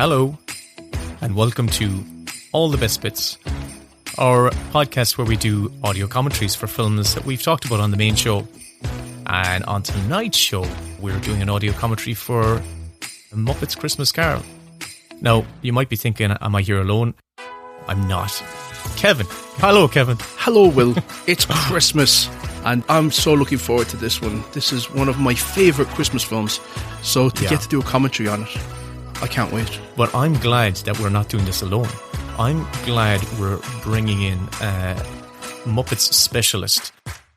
Hello, and welcome to All the Best Bits, our podcast where we do audio commentaries for films that we've talked about on the main show. And on tonight's show, we're doing an audio commentary for the Muppets Christmas Carol. Now, you might be thinking, am I here alone? I'm not. Kevin. Hello, Kevin. Hello, Will. It's Christmas, and I'm so looking forward to this one. This is one of my favourite Christmas films, so to get to do a commentary on it, I can't wait. But I'm glad that we're not doing this alone. I'm glad we're bringing in a Muppets specialist,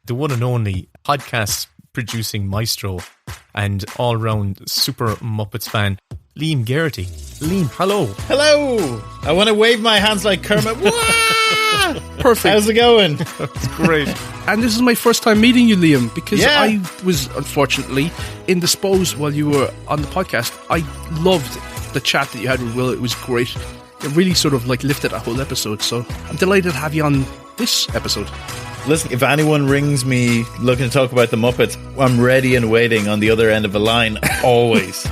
the one and only podcast producing maestro and all-round super Muppets fan, Liam Geraghty. Liam, hello. Hello. I want to wave my hands like Kermit. Wah! Perfect. How's it going? It's great. And this is my first time meeting you, Liam, because I was unfortunately indisposed while you were on the podcast. I loved the chat that you had with Will. It was great. It really sort of like lifted that whole episode. So I'm delighted to have you on this episode. Listen, if anyone rings me looking to talk about the Muppets, I'm ready and waiting on the other end of a line, always.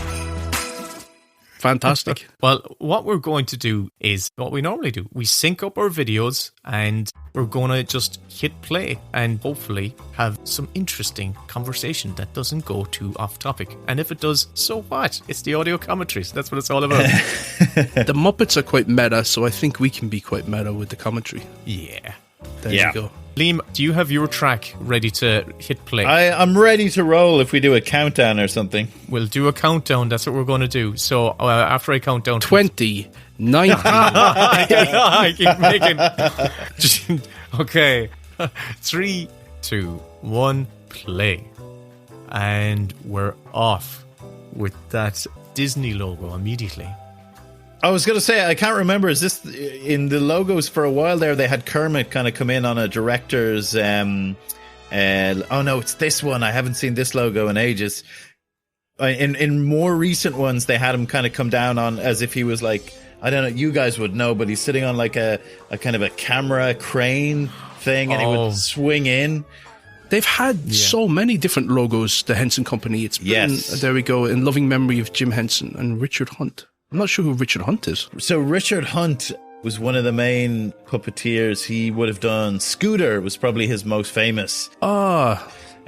Fantastic. Well, what we're going to do is what we normally do. We sync up our videos and we're going to just hit play and hopefully have some interesting conversation that doesn't go too off topic. And if it does, so what? It's the audio commentaries. That's what it's all about. The Muppets are quite meta, so I think we can be quite meta with the commentary. Yeah. There you go. Liam, do you have your track ready to hit play? I'm ready to roll if we do a countdown or something. We'll do a countdown. That's what we're going to do. So after I count down 20, 19. I keep making. Okay. 3, 2, 1, play. And we're off with that Disney logo immediately. I was going to say, I can't remember, is this in the logos for a while there, they had Kermit kind of come in on a director's, oh no, it's this one. I haven't seen this logo in ages. In more recent ones, they had him kind of come down on as if he was like, I don't know, you guys would know, but he's sitting on like a kind of a camera crane thing and he would swing in. They've had so many different logos, the Henson Company. It's been, there we go, in loving memory of Jim Henson and Richard Hunt. I'm not sure who Richard Hunt is. So Richard Hunt was one of the main puppeteers. He would have done Scooter, was probably his most famous. Yeah,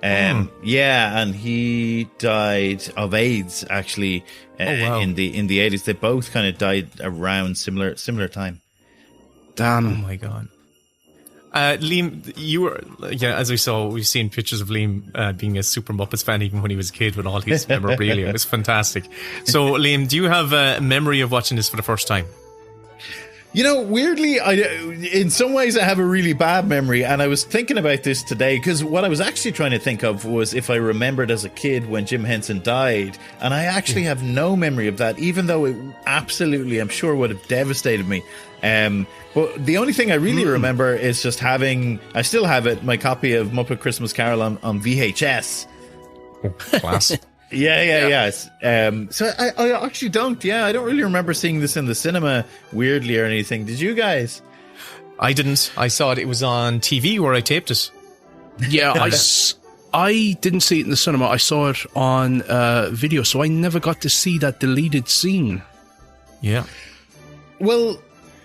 and he died of AIDS actually in the 80s. They both kind of died around similar time. Damn. Oh my god. Liam, you were, as we've seen pictures of Liam being a Super Muppets fan even when he was a kid with all his memorabilia. It's fantastic. So, Liam, do you have a memory of watching this for the first time? You know, weirdly, in some ways I have a really bad memory, and I was thinking about this today, because what I was actually trying to think of was if I remembered as a kid when Jim Henson died, and I actually have no memory of that, even though it absolutely, I'm sure, would have devastated me. But the only thing I really remember is just having, I still have it, my copy of Muppet Christmas Carol on VHS. Class. Yeah. So I actually don't. Yeah, I don't really remember seeing this in the cinema weirdly or anything. Did you guys? I didn't. I saw it. It was on TV where I taped it. Yeah, I didn't see it in the cinema. I saw it on video, so I never got to see that deleted scene. Yeah. Well,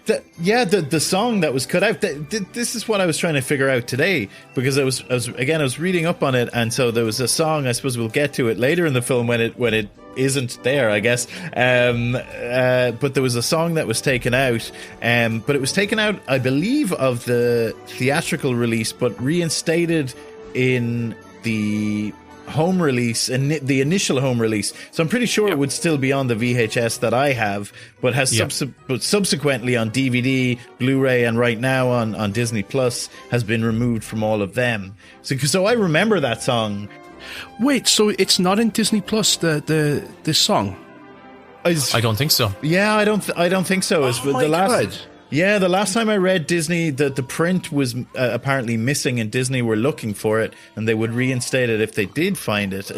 the song that was cut out. This is what I was trying to figure out today, because I was reading up on it, and so there was a song. I suppose we'll get to it later in the film when it isn't there, I guess. But there was a song that was taken out, but it was taken out, I believe, of the theatrical release, but reinstated in the home release and the initial home release. So I'm pretty sure it would still be on the VHS that I have, but has subsequently on DVD, Blu-ray, and right now on Disney Plus has been removed from all of them. So I remember that song. Wait, so it's not in Disney Plus, this song? I don't think so. Yeah, I don't think so. Oh my God. Yeah, the last time I read Disney, the print was apparently missing, and Disney were looking for it, and they would reinstate it if they did find it.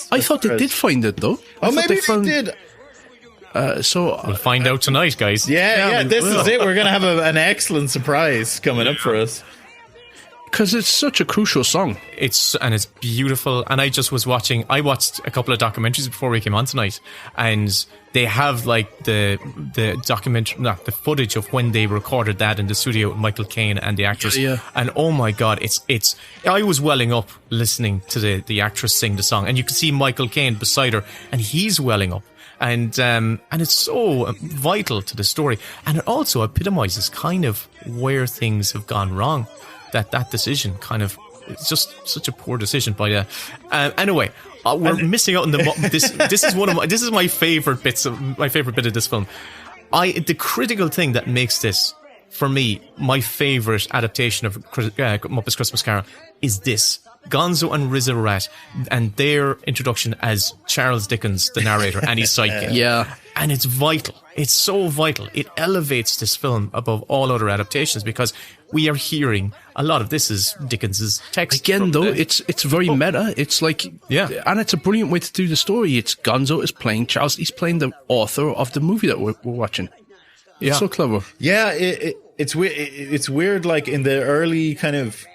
I thought they did find it, though. Maybe they did. So we'll find out tonight, guys. Yeah, this is it. We're going to have an excellent surprise coming up for us. Because it's such a crucial song. It's beautiful. And I watched a couple of documentaries before we came on tonight, and they have like the footage of when they recorded that in the studio with Michael Caine and the actress. Yeah. And oh my God, it's I was welling up listening to the actress sing the song, and you can see Michael Caine beside her, and he's welling up. And it's so vital to the story, and it also epitomizes kind of where things have gone wrong. That decision kind of, it's just such a poor decision by anyway, we're missing out on this is my favorite bit of this film. The critical thing that makes this, for me, my favorite adaptation of Muppet's Christmas Carol is this: Gonzo and Rizzo Rat and their introduction as Charles Dickens, the narrator, and his sidekick. Yeah. And it's vital. It's so vital. It elevates this film above all other adaptations, because we are hearing a lot of this is Dickens's text. Again, though, it's very meta. It's like, and it's a brilliant way to do the story. It's Gonzo is playing Charles. He's playing the author of the movie that we're watching. It's so clever. Yeah, it's weird. It's weird. Like in the early kind of,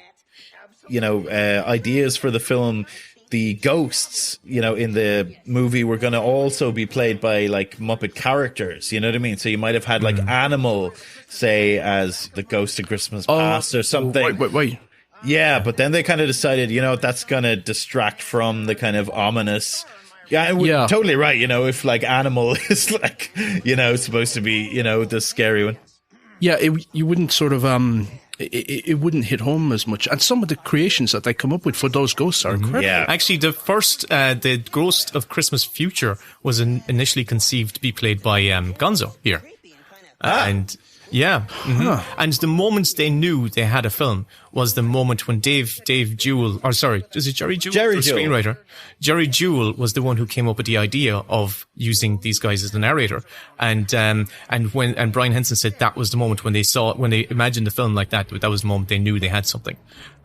ideas for the film, the ghosts, in the movie were going to also be played by like Muppet characters. You know what I mean? So you might have had like Animal, say, as the ghost of Christmas Past or something. Wait. Yeah, but then they kind of decided, that's going to distract from the kind of ominous. Yeah, totally right. If like Animal is like, supposed to be, the scary one. Yeah, you wouldn't sort of it wouldn't hit home as much. And some of the creations that they come up with for those ghosts are incredible. Yeah. Actually, the first, the Ghost of Christmas Future was initially conceived to be played by Gonzo here. And and the moment they knew they had a film was the moment when Dave Jewell, or sorry, is it Jerry Jewell? Jerry Jewell. Screenwriter. Jerry Jewell was the one who came up with the idea of using these guys as the narrator. And Brian Henson said that was the moment when they imagined the film like that was the moment they knew they had something.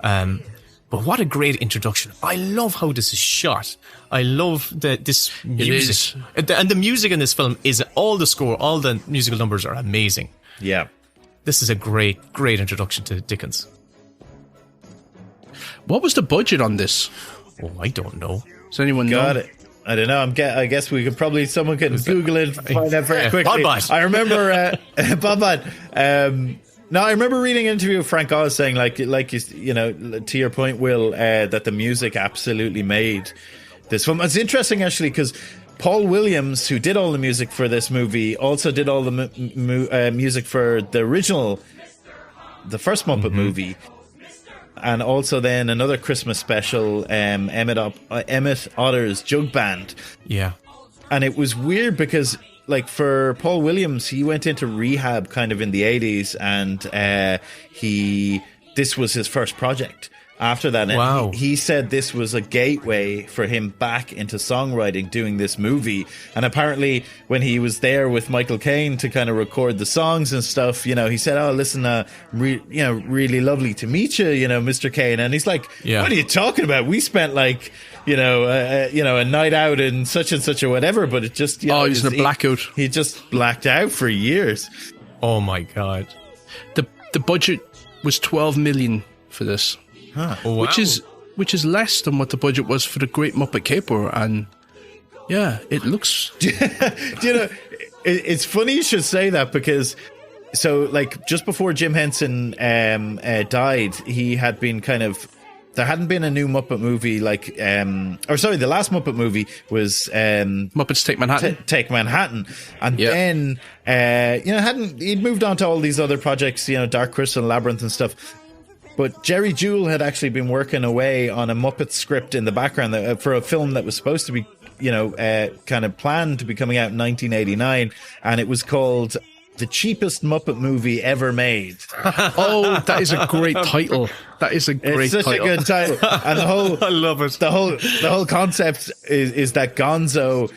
But what a great introduction. I love how this is shot. I love this music. And the music in this film is all the score, all the musical numbers are amazing. Yeah. This is a great introduction to Dickens. What was the budget on this? Oh, I don't know. Does anyone know? Got it. I don't know. I guess we could probably, someone could Google it, find out very quickly. I remember, no, I remember reading an interview with Frank Oz saying, like to your point, Will, that the music absolutely made this film. It's interesting, actually, because Paul Williams, who did all the music for this movie, also did all the music for the original, the first Muppet movie, and also then another Christmas special, Emmett Otter's Jug Band. Yeah. And it was weird because, like, for Paul Williams, he went into rehab kind of in the 80s, and this was his first project. After that, wow. He said this was a gateway for him back into songwriting, doing this movie. And apparently, when he was there with Michael Caine to kind of record the songs and stuff, he said, "Oh, listen, really lovely to meet you, Mr. Caine." And he's like, "What are you talking about? We spent like, a night out in such and such or whatever." But it just, he was in a blackout. He just blacked out for years. Oh my God! The budget was 12 million for this. Huh. Oh, wow. Which is less than what the budget was for the Great Muppet Caper, and it looks. It's funny you should say that, because like just before Jim Henson died, he had been there hadn't been a new Muppet movie the last Muppet movie was Muppets Take Manhattan. Take Manhattan, and then he'd moved on to all these other projects, Dark Crystal, Labyrinth, and stuff. But Jerry Jewell had actually been working away on a Muppet script in the background for a film that was supposed to be, kind of planned to be coming out in 1989, and it was called The Cheapest Muppet Movie Ever Made. Oh, that is a great title. That is a great title. It's such a good title. And I love it. The whole concept is that Gonzo,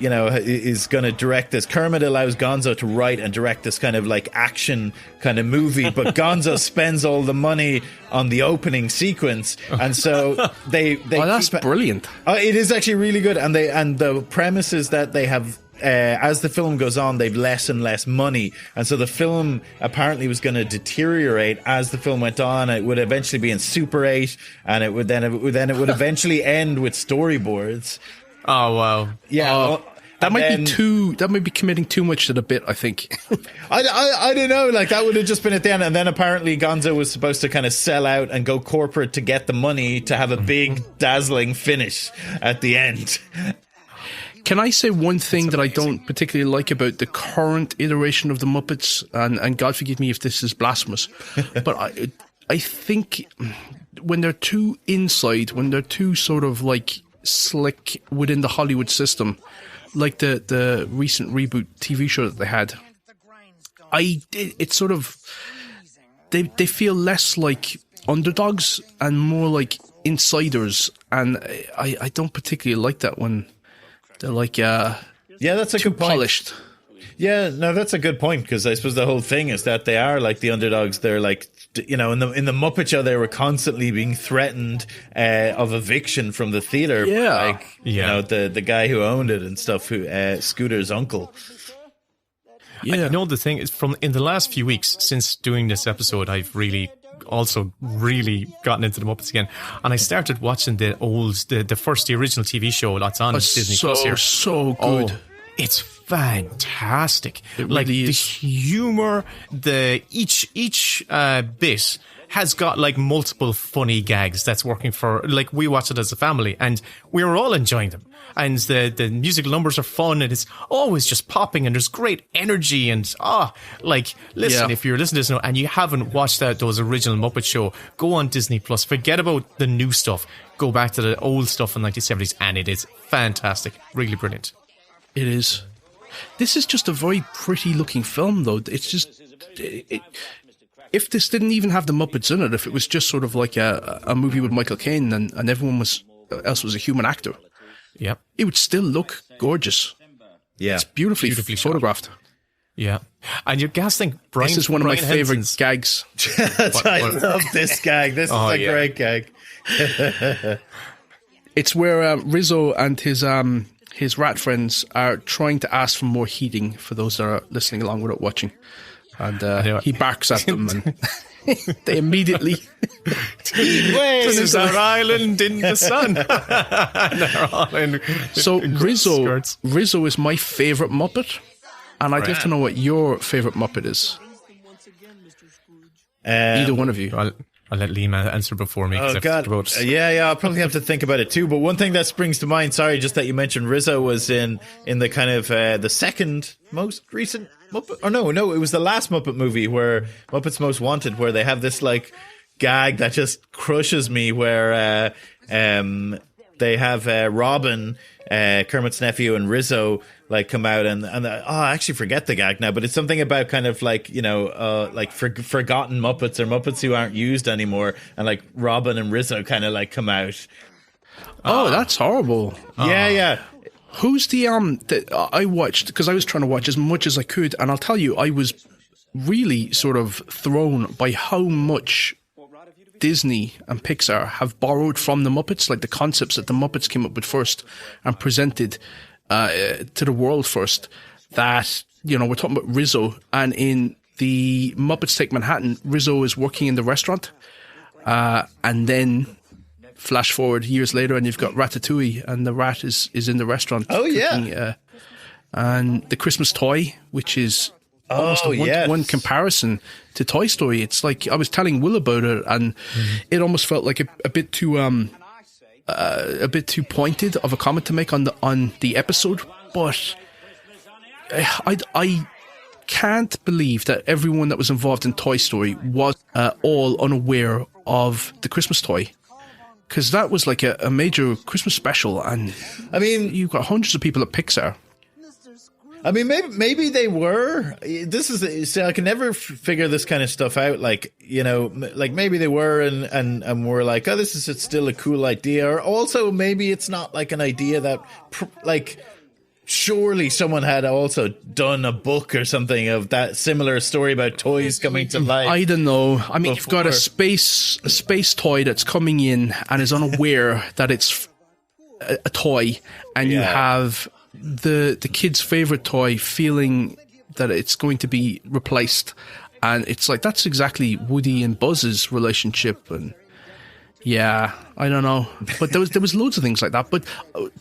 is going to direct this. Kermit allows Gonzo to write and direct this kind of like action kind of movie, but Gonzo spends all the money on the opening sequence, and so they that's brilliant. It is actually really good, and the premise is that they have as the film goes on, they've less and less money, and so the film apparently was going to deteriorate as the film went on. It would eventually be in Super 8, and it would eventually end with storyboards. Oh wow! Yeah. That might be committing too much to the bit, I think. I don't know. Like, that would have just been at the end. And then apparently Gonzo was supposed to kind of sell out and go corporate to get the money to have a big, dazzling finish at the end. Can I say one thing that I don't particularly like about the current iteration of the Muppets? And God forgive me if this is blasphemous. But I think when they're too inside, when they're too sort of like slick within the Hollywood system, like the recent reboot TV show that they had, it's sort of they feel less like underdogs and more like insiders, and I don't particularly like that when they're like that's a too good point. Polished. Yeah, no, that's a good point, because I suppose the whole thing is that they are like the underdogs. They're like, you know, in the Muppet Show, they were constantly being threatened of eviction from the theater. Yeah, like you know, the guy who owned it and stuff, who Scooter's uncle. Yeah, you know, the thing is, in the last few weeks since doing this episode, I've really gotten into the Muppets again, and I started watching the original TV show that's on Disney Plus here. So good. It's fantastic. It really like is. The humor, each bit has got like multiple funny gags that's working for, like, we watch it as a family and we were all enjoying them. And the musical numbers are fun and it's always just popping and there's great energy and listen, if you're listening to this now and you haven't watched those original Muppet Show, go on Disney Plus, forget about the new stuff, go back to the old stuff in the 1970s and it is fantastic, really brilliant. It is. This is just a very pretty looking film, though. It's just, if this didn't even have the Muppets in it, if it was just sort of like a movie with Michael Caine and everyone else was a human actor, it would still look gorgeous. Yeah, it's beautifully photographed. Yeah, and you're guessing Brian. This is one of my favorite Henson's gags. I love this gag. This is a great gag. It's where Rizzo and his rat friends are trying to ask for more heating for those that are listening along without watching. And he barks at them and they immediately... This is our island in the sun. So Rizzo is my favourite Muppet. And I'd love to know what your favourite Muppet is. Either one of you. I'll let Liam answer before me. Oh, God. I'll probably have to think about it too. But one thing that springs to mind, sorry, just that you mentioned Rizzo was in the kind of the second most recent Muppet. Or no, it was the last Muppet movie where Muppets Most Wanted, where they have this like gag that just crushes me, where they have Robin, Kermit's nephew, and Rizzo like come out and I actually forget the gag now, but it's something about kind of like, you know, like forgotten Muppets or Muppets who aren't used anymore, and like Robin and Rizzo kind of like come out. Oh, that's horrible. Yeah. Who's the that I watched, because I was trying to watch as much as I could, and I'll tell you, I was really sort of thrown by how much Disney and Pixar have borrowed from the Muppets, like the concepts that the Muppets came up with first and presented to the world first. That, you know, we're talking about Rizzo, and in the Muppets Take Manhattan, Rizzo is working in the restaurant, and then flash forward years later and you've got Ratatouille and the rat is in the restaurant. Oh, cooking, yeah. And the Christmas toy, which is almost a one-to-one comparison to Toy Story. It's like, I was telling Will about it, and it almost felt like a bit too pointed of a comment to make on the episode. But I can't believe that everyone that was involved in Toy Story was all unaware of the Christmas toy. Because that was like a major Christmas special, and I mean, you've got hundreds of people at Pixar. I mean, maybe they were. See, I can never figure this kind of stuff out. Like, you know, like maybe they were and were like, oh, this is still a cool idea. Or also maybe it's not like an idea that, like, surely someone had also done a book or something of that similar story about toys coming to life. I don't know. I mean, you've got a space toy that's coming in and is unaware that it's a toy, and you have the kid's favorite toy feeling that it's going to be replaced, and it's like that's exactly Woody and Buzz's relationship. And yeah, I don't know, but there was loads of things like that. But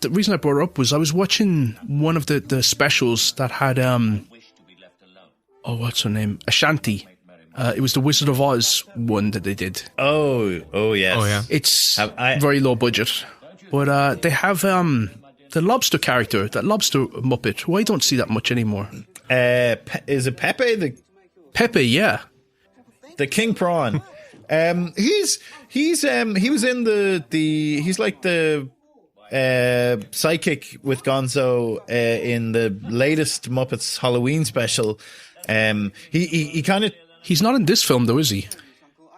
the reason I brought it up was I was watching one of the specials that had what's her name, Ashanti. It was the Wizard of Oz one that they did. Oh yes. Oh yeah. It's very low budget, but they have the lobster character, that lobster Muppet, who I don't see that much anymore. Is it Pepe? Pepe, yeah, the king prawn. He was in he's like the psychic with Gonzo in the latest Muppets Halloween special. He kind of. He's not in this film, though, is he?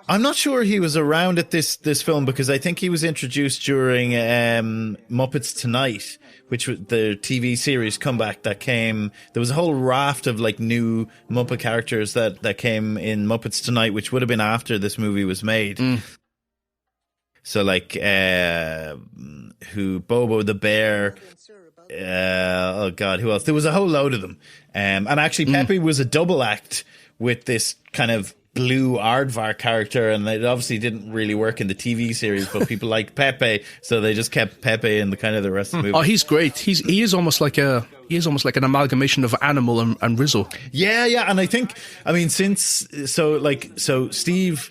I'm not sure he was around at this film, because I think he was introduced during Muppets Tonight, which was the TV series comeback that came. There was a whole raft of like new Muppet characters that came in Muppets Tonight, which would have been after this movie was made. So like Bobo the Bear. Oh God, who else? There was a whole load of them. And actually Pepe was a double act with this kind of blue aardvark character, and it obviously didn't really work in the TV series, but people liked Pepe, so they just kept Pepe in the kind of the rest of the movie. Oh, he's great. He is almost like an amalgamation of Animal and Rizzo. Yeah, and I mean so Steve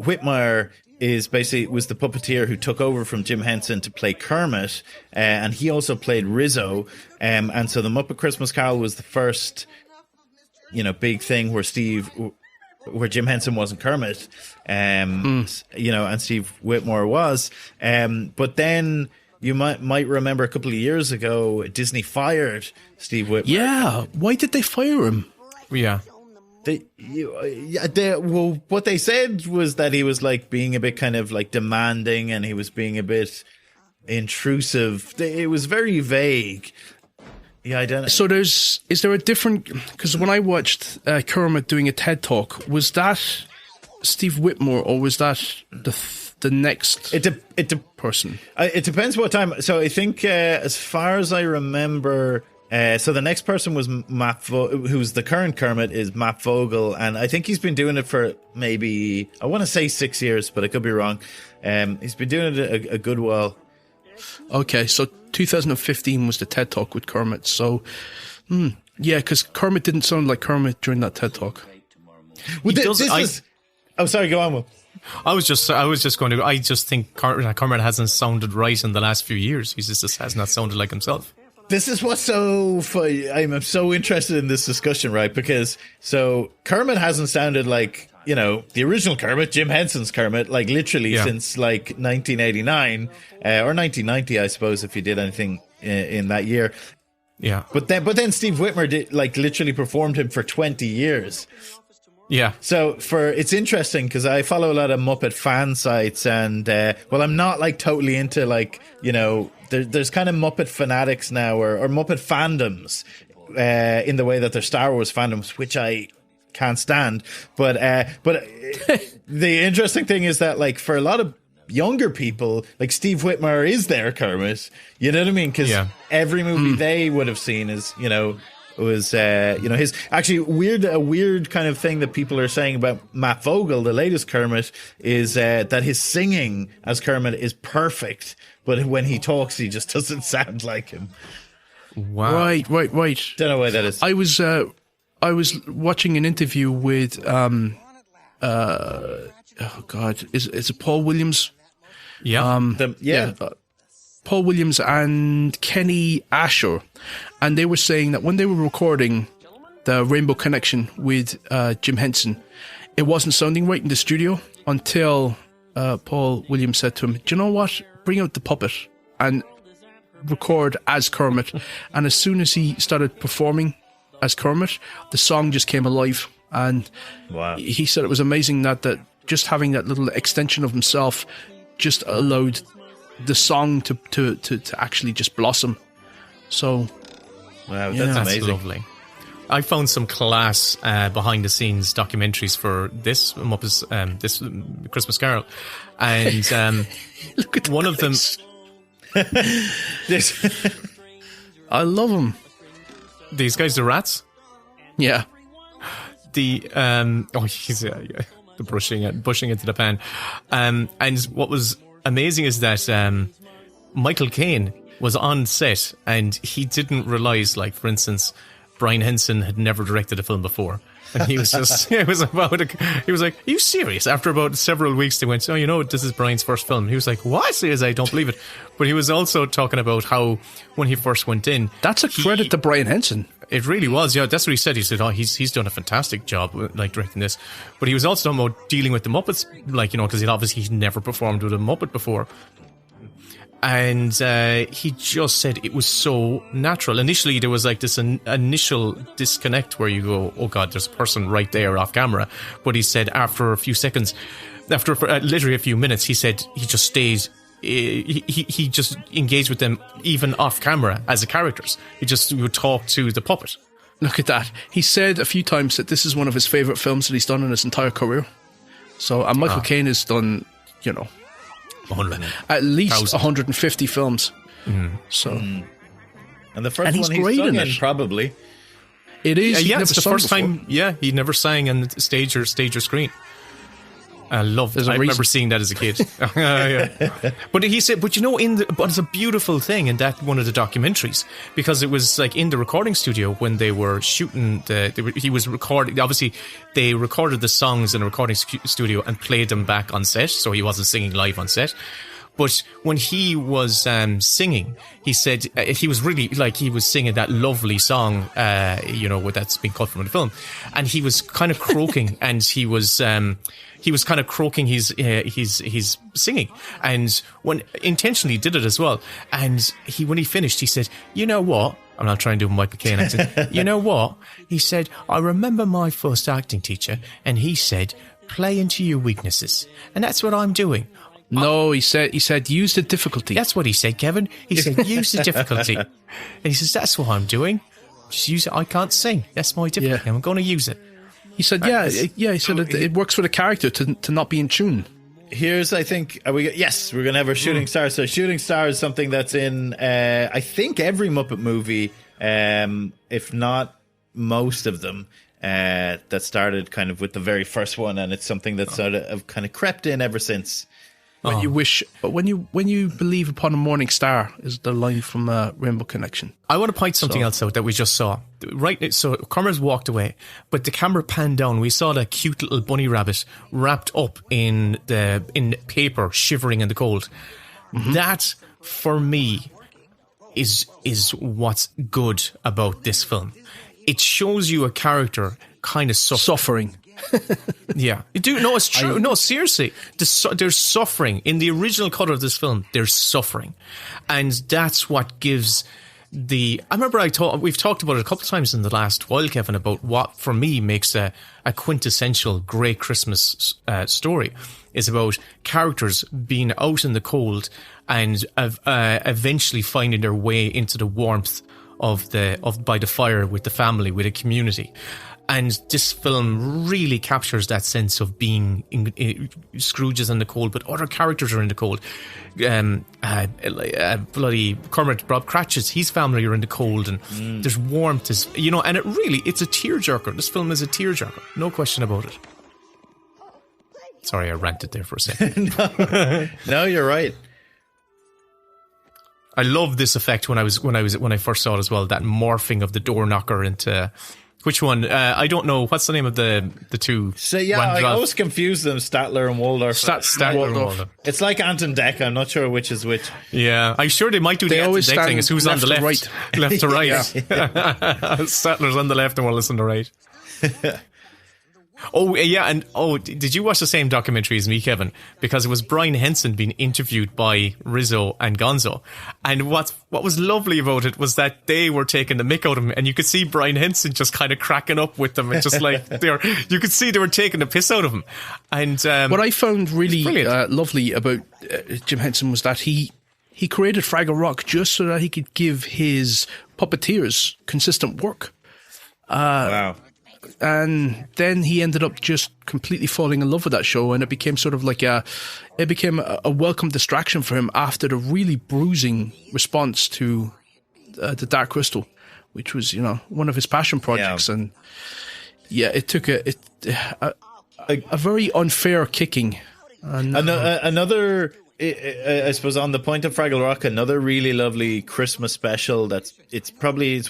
Whitmire was the puppeteer who took over from Jim Henson to play Kermit, and he also played Rizzo, and so the Muppet Christmas Carol was the first, big thing where Jim Henson wasn't Kermit, and Steve Whitmire was, but then you might remember a couple of years ago Disney fired Steve Whitmire. Yeah, why did they fire him? Yeah. What they said was that he was like being a bit kind of like demanding, and he was being a bit intrusive. It was very vague. Yeah, I don't know. So is there a different, because when I watched Kermit doing a TED Talk, was that Steve Whitmire or was that the next person? It depends what time. So I think as far as I remember, so the next person was who's the current Kermit, is Matt Vogel, and I think he's been doing it for maybe, I want to say 6 years, but I could be wrong. He's been doing it a good while. Okay, so 2015 was the TED Talk with Kermit. So, yeah, because Kermit didn't sound like Kermit during that TED Talk. Sorry, go on, Will. I was just going to. I just think Kermit hasn't sounded right in the last few years. He just has not sounded like himself. This is what's so funny. I'm so interested in this discussion, right? Because so Kermit hasn't sounded like, the original Kermit, Jim Henson's Kermit, like literally since like 1989 or 1990, I suppose, if he did anything in that year. Yeah. But then Steve Whitmire did like literally performed him for 20 years. Yeah. So it's interesting because I follow a lot of Muppet fan sites, and I'm not like totally into like, there's kind of Muppet fanatics now or Muppet fandoms in the way that they're Star Wars fandoms, which I can't stand. But the interesting thing is that like for a lot of younger people, like Steve Whitmire is their Kermit. You know what I mean? Because every movie they would have seen is, was his actually a weird kind of thing that people are saying about Matt Vogel, the latest Kermit, is that his singing as Kermit is perfect, but when he talks he just doesn't sound like him. Wow. Right. Don't know why that is. I was watching an interview with oh God, is it Paul Williams? Yeah. Paul Williams and Kenny Asher, and they were saying that when they were recording the Rainbow Connection with Jim Henson, it wasn't sounding right in the studio until Paul Williams said to him, "Do you know what? Bring out the puppet and record as Kermit." And as soon as he started performing as Kermit, the song just came alive. And he said it was amazing that just having that little extension of himself just allowed the song to actually just blossom. So, wow, yeah. that's amazing. Lovely. I found some class behind the scenes documentaries for this Muppets, this Christmas Carol, and look at one of them. I love them. These guys, the rats. Yeah. The the bushing into the pan. And what was amazing is that Michael Caine was on set and he didn't realise, like, for instance, Brian Henson had never directed a film before. And he was just, he was like, are you serious? After about several weeks, they went, oh, this is Brian's first film. He was like, what? He was, I don't believe it. But he was also talking about how when he first went in. That's a credit to Brian Henson. It really was, yeah. That's what he said. He said, he's done a fantastic job, like, directing this. But he was also talking about dealing with the Muppets, like, because he'd never performed with a Muppet before. And he just said it was so natural. Initially, there was like this initial disconnect where you go, oh God, there's a person right there off camera. But he said after a few seconds, after literally a few minutes, he said he just stays. He just engaged with them even off camera as the characters. He would talk to the puppet. Look at that. He said a few times that this is one of his favourite films that he's done in his entire career. So, and Michael Caine has done, at least 150 films. So, and the first one he's sung in, probably. It is. Yeah, it's the first time. Yeah, he never sang on the stage or screen. I remember seeing that as a kid. Yeah. But he said, but it's a beautiful thing in that one of the documentaries, because it was like in the recording studio when they were shooting. He was recording. Obviously, they recorded the songs in a recording studio and played them back on set, so he wasn't singing live on set. But when he was singing, he said he was really he was singing that lovely song, that's been cut from the film, and he was kind of croaking, and he was kind of croaking his singing, and when intentionally did it as well. And when he finished, he said, "You know what?" I'm not trying to do a Michael Caine accent. You know what? He said, "I remember my first acting teacher, and he said, play into your weaknesses, and that's what I'm doing." No, he said use the difficulty. That's what he said, Kevin. He said use the difficulty. And he says, that's what I'm doing. Just use it. I can't sing. That's my difficulty. Yeah. I'm going to use it. He said, he said it works for the character to not be in tune. Here's, I think, we're going to have our shooting star. So shooting star is something that's in, I think, every Muppet movie, if not most of them, that started kind of with the very first one. And it's something that's sort of kind of crept in ever since. When you believe upon a morning star is the line from Rainbow Connection. I want to point something else out that we just saw. Right, so Kermit walked away, but the camera panned down. We saw that cute little bunny rabbit wrapped up in paper, shivering in the cold. Mm-hmm. That, for me, is what's good about this film. It shows you a character kind of suffering. Yeah, it's true. No, seriously, there's suffering in the original cut of this film. There's suffering, and that's what gives the. I remember we've talked about it a couple of times in the last while, Kevin, about what for me makes a quintessential great Christmas story is about characters being out in the cold and eventually finding their way into the warmth by the fire with the family, with a community. And this film really captures that sense of being Scrooge is in the cold, but other characters are in the cold. Bloody Kermit, Bob Cratchit's, his family are in the cold, and there's warmth, and it's a tearjerker. This film is a tearjerker, no question about it. Sorry, I ranted there for a second. No, you're right. I love this effect when I first saw it as well. That morphing of the door knocker into. Which one? I don't know. What's the name of the two? So I always confuse them, Statler and Waldorf. Statler and Waldorf. It's like Ant and Dec. I'm not sure which is which. Yeah, I'm sure they might do the Ant and Dec thing. Is who's on the left, left to right. Statler's on the left and Wallace on the right. Oh, yeah, and did you watch the same documentary as me, Kevin? Because it was Brian Henson being interviewed by Rizzo and Gonzo. And what was lovely about it was that they were taking the mick out of him, and you could see Brian Henson just kind of cracking up with them, and just like you could see they were taking the piss out of him. And what I found really lovely about Jim Henson was that he created Fraggle Rock just so that he could give his puppeteers consistent work. Wow. And then he ended up just completely falling in love with that show, and it became sort of like a welcome distraction for him after the really bruising response to the Dark Crystal, which was, one of his passion projects. Yeah. And it took a very unfair kicking. And, another, I suppose, on the point of Fraggle Rock, another really lovely Christmas special. It's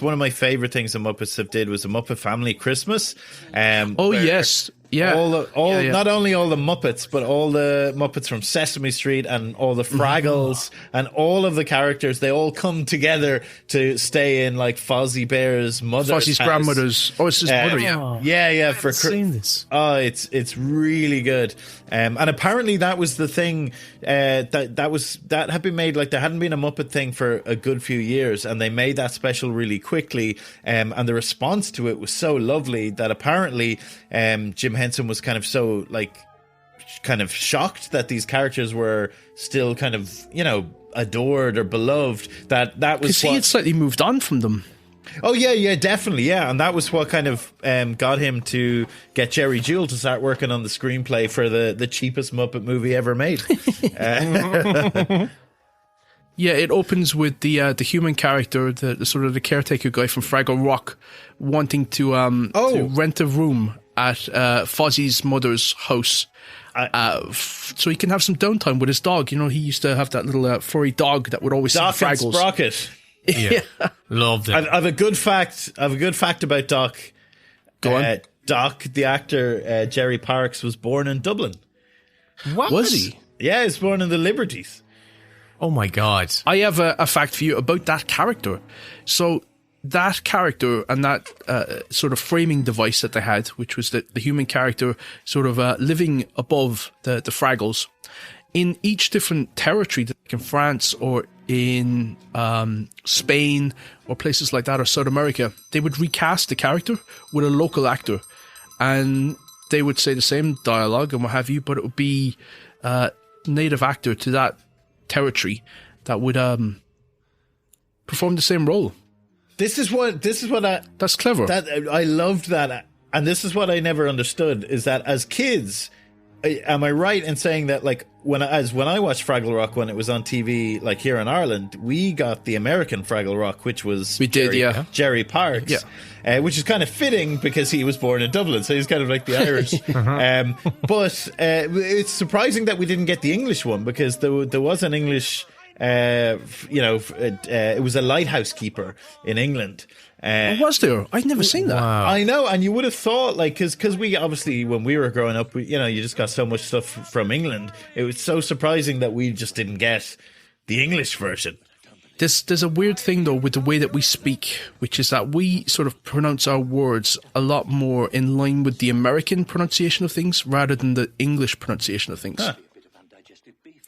one of my favorite things the Muppets have did was the Muppet Family Christmas. Yes. Yeah. Not only all the Muppets, but all the Muppets from Sesame Street and all the Fraggles and all of the characters, they all come together to stay in like Fozzie Bear's mother's Fozzie's house. grandmother's. Oh, it's his mother, yeah. Yeah. I've seen this. Oh, it's really good. And apparently that was the thing that had been made, like there hadn't been a Muppet thing for a good few years, and they made that special really quickly. And the response to it was so lovely that apparently Jim Henson was kind of shocked that these characters were still kind of, adored or beloved. That was because he had slightly moved on from them. Oh yeah, definitely, yeah, and that was what kind of got him to get Jerry Jewell to start working on the screenplay for the cheapest Muppet movie ever made. Yeah, it opens with the human character, the sort of the caretaker guy from Fraggle Rock, wanting to rent a room at Fozzie's mother's house, so he can have some downtime with his dog. He used to have that little furry dog that would always see Fraggles. Doc and Sprocket. Yeah, loved it. I have a good fact. About Doc. Go on. Doc, the actor Jerry Parks, was born in Dublin. What was he? Yeah, he was born in the Liberties. Oh my God. I have a fact for you about that character. So that character and that sort of framing device that they had, which was the human character sort of living above the Fraggles, in each different territory, like in France or in Spain or places like that, or South America, they would recast the character with a local actor, and they would say the same dialogue and what have you, but it would be native actor to that territory that would perform the same role. This is what that's clever. I loved that, and this is what I never understood, is that as kids, am I right in saying that like when I watched Fraggle Rock when it was on TV, like here in Ireland, we got the American Fraggle Rock, which was Jerry Parks, which is kind of fitting because he was born in Dublin, so he's kind of like the Irish. But it's surprising that we didn't get the English one, because there was an English. It was a lighthouse keeper in England. Was there? I'd never seen that. Wow. I know, and you would have thought, like, because we obviously, when we were growing up, you just got so much stuff from England. It was so surprising that we just didn't get the English version. There's a weird thing, though, with the way that we speak, which is that we sort of pronounce our words a lot more in line with the American pronunciation of things rather than the English pronunciation of things. Huh.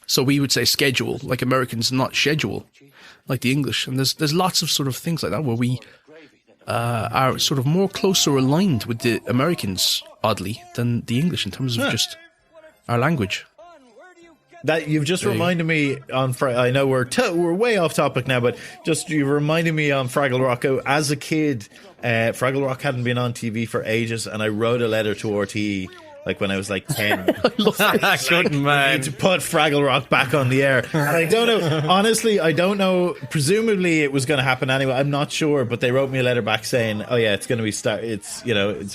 So we would say schedule, like Americans, not schedule, like the English. And there's lots of sort of things like that where we are sort of more closer aligned with the Americans, oddly, than the English in terms of just our language. That you've just reminded me on I know we're way off topic now, but just you reminded me on Fraggle Rock. As a kid, Fraggle Rock hadn't been on TV for ages, and I wrote a letter to RTE. Like when I was like 10. Good man. Need to put Fraggle Rock back on the air. And I don't know. Honestly, I don't know. Presumably it was going to happen anyway. I'm not sure. But they wrote me a letter back saying, oh yeah, it's going to be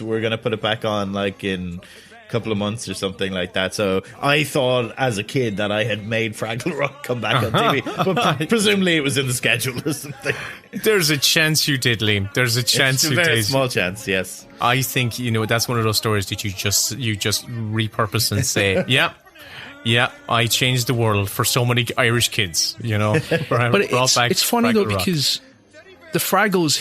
we're going to put it back on like in a couple of months or something like that. So I thought as a kid that I had made Fraggle Rock come back on TV. But presumably it was in the schedule or something. There's a chance you did, Liam. There's a chance you did. It's a very small chance, yes. I think, that's one of those stories that you just repurpose and say, yeah, I changed the world for so many Irish kids, But it's funny though, because the Fraggles,